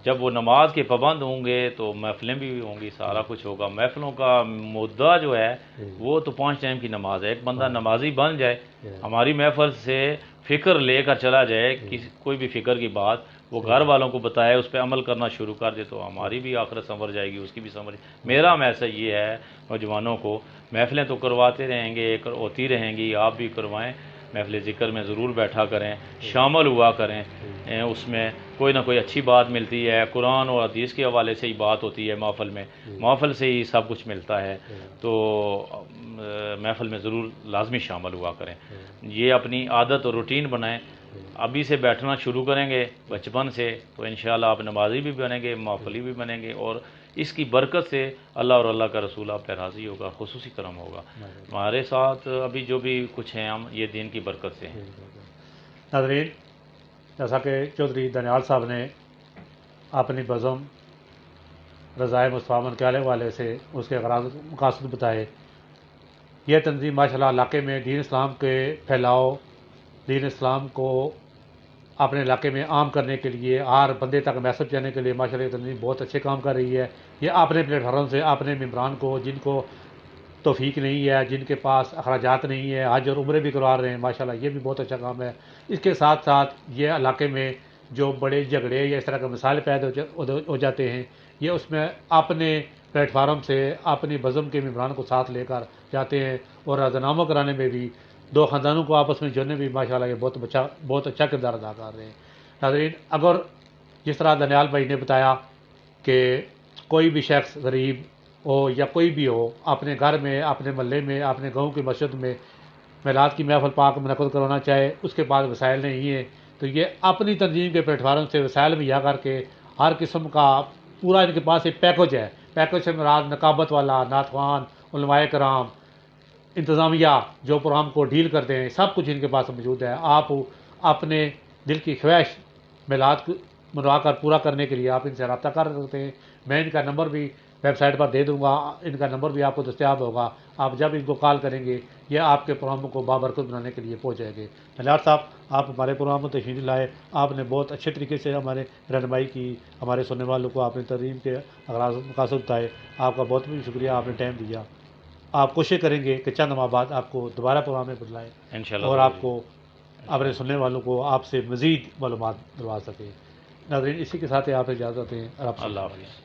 جب وہ نماز کے پابند ہوں گے تو محفلیں بھی ہوں گی, سارا کچھ ہوگا. محفلوں کا مدعا جو ہے وہ تو 5 ٹائم کی نماز ہے. ایک بندہ نمازی بن جائے, ہماری محفل سے فکر لے کر چلا جائے, کوئی بھی فکر کی بات وہ گھر والوں کو بتائے, اس پہ عمل کرنا شروع کر دے, تو ہماری بھی آخرت سنور جائے گی, اس کی بھی سنور. میرا میسج یہ ہے نوجوانوں کو, محفلیں تو کرواتے رہیں گے, ہوتی رہیں گی, آپ بھی کروائیں. محفل ذکر میں ضرور بیٹھا کریں, شامل ہوا کریں, اس میں کوئی نہ کوئی اچھی بات ملتی ہے. قرآن اور حدیث کے حوالے سے ہی بات ہوتی ہے محفل میں, محفل سے ہی سب کچھ ملتا ہے. تو محفل میں ضرور لازمی شامل ہوا کریں. یہ اپنی عادت اور روٹین بنائیں. ابھی سے بیٹھنا شروع کریں گے بچپن سے تو انشاءاللہ آپ نمازی بھی بنیں گے, محفلی بھی بنیں گے, اور اس کی برکت سے اللہ اور اللہ کا رسول آپ پہ راضی ہوگا، خصوصی کرم ہوگا ہمارے ساتھ۔ ابھی جو بھی کچھ ہیں ہم یہ دین کی برکت سے ہیں۔ ناظرین، جیسا کہ چودھری دانیال صاحب نے اپنی بزم رضائے مصطفیٰ کے آلے والے سے اس کے غراض مقاصد بتائے، یہ تنظیم ماشاءاللہ علاقے میں دین اسلام کے پھیلاؤ، دین اسلام کو اپنے علاقے میں عام کرنے کے لیے، ہر بندے تک میسج جانے کے لیے ماشاءاللہ یہ تنظیم بہت اچھے کام کر رہی ہے۔ یہ اپنے پلیٹ فارم سے اپنے ممبران کو، جن کو توفیق نہیں ہے، جن کے پاس اخراجات نہیں ہے، حج اور عمرے بھی کروا رہے ہیں ماشاءاللہ، یہ بھی بہت اچھا کام ہے۔ اس کے ساتھ ساتھ یہ علاقے میں جو بڑے جھگڑے یا اس طرح کے مسائل پیدا ہو جاتے ہیں، یہ اس میں اپنے پلیٹ فارم سے اپنی بزم کے ممبران کو ساتھ لے کر جاتے ہیں، اور راہنما کرانے میں بھی، دو خاندانوں کو آپس میں جوڑنے میں بھی ماشاءاللہ یہ بہت اچھا کردار ادا کر رہے ہیں۔ ناظرین، اگر جس طرح دانیال بھائی نے بتایا کہ کوئی بھی شخص غریب ہو یا کوئی بھی ہو، اپنے گھر میں، اپنے محلے میں، اپنے گاؤں کی مسجد میں میلاد کی محفل پاک منعقد کروانا چاہے، اس کے پاس وسائل نہیں ہیں، تو یہ اپنی تنظیم کے پلیٹ فارم سے وسائل مہیا کر کے ہر قسم کا پورا ان کے پاس ایک پیکج ہے۔ پیکج سے مراد نقابت والا، نعت خوان، علماء کرام، انتظامیہ جو پروگرام کو ڈیل کرتے ہیں، سب کچھ ان کے پاس موجود ہے۔ آپ اپنے دل کی خواہش میلاد منوا کر پورا کرنے کے لیے آپ ان سے رابطہ کر سکتے ہیں۔ میں ان کا نمبر بھی ویب سائٹ پر دے دوں گا، ان کا نمبر بھی آپ کو دستیاب ہوگا۔ آپ جب ان کو کال کریں گے، یہ آپ کے پروگرام کو بابرکت بنانے کے لیے پہنچ جائیں گے۔ دانیال صاحب، آپ ہمارے پروگرام میں تشریف لائے، آپ نے بہت اچھے طریقے سے ہمارے رہنمائی کی، ہمارے سننے والوں کو آپ نے ترغیب کے اغراض مقاصد بتائے، آپ کا بہت بہت شکریہ، آپ نے ٹائم دیا۔ آپ کوشش کریں گے کہ چند ماہ بعد آپ کو دوبارہ پروگرام میں بتلائیں انشاءاللہ اور آپ کو اپنے سننے والوں کو آپ سے مزید معلومات دلوا سکیں۔ ناظرین، اسی کے ساتھ آپ اجازت دیں۔ اللہ حافظ۔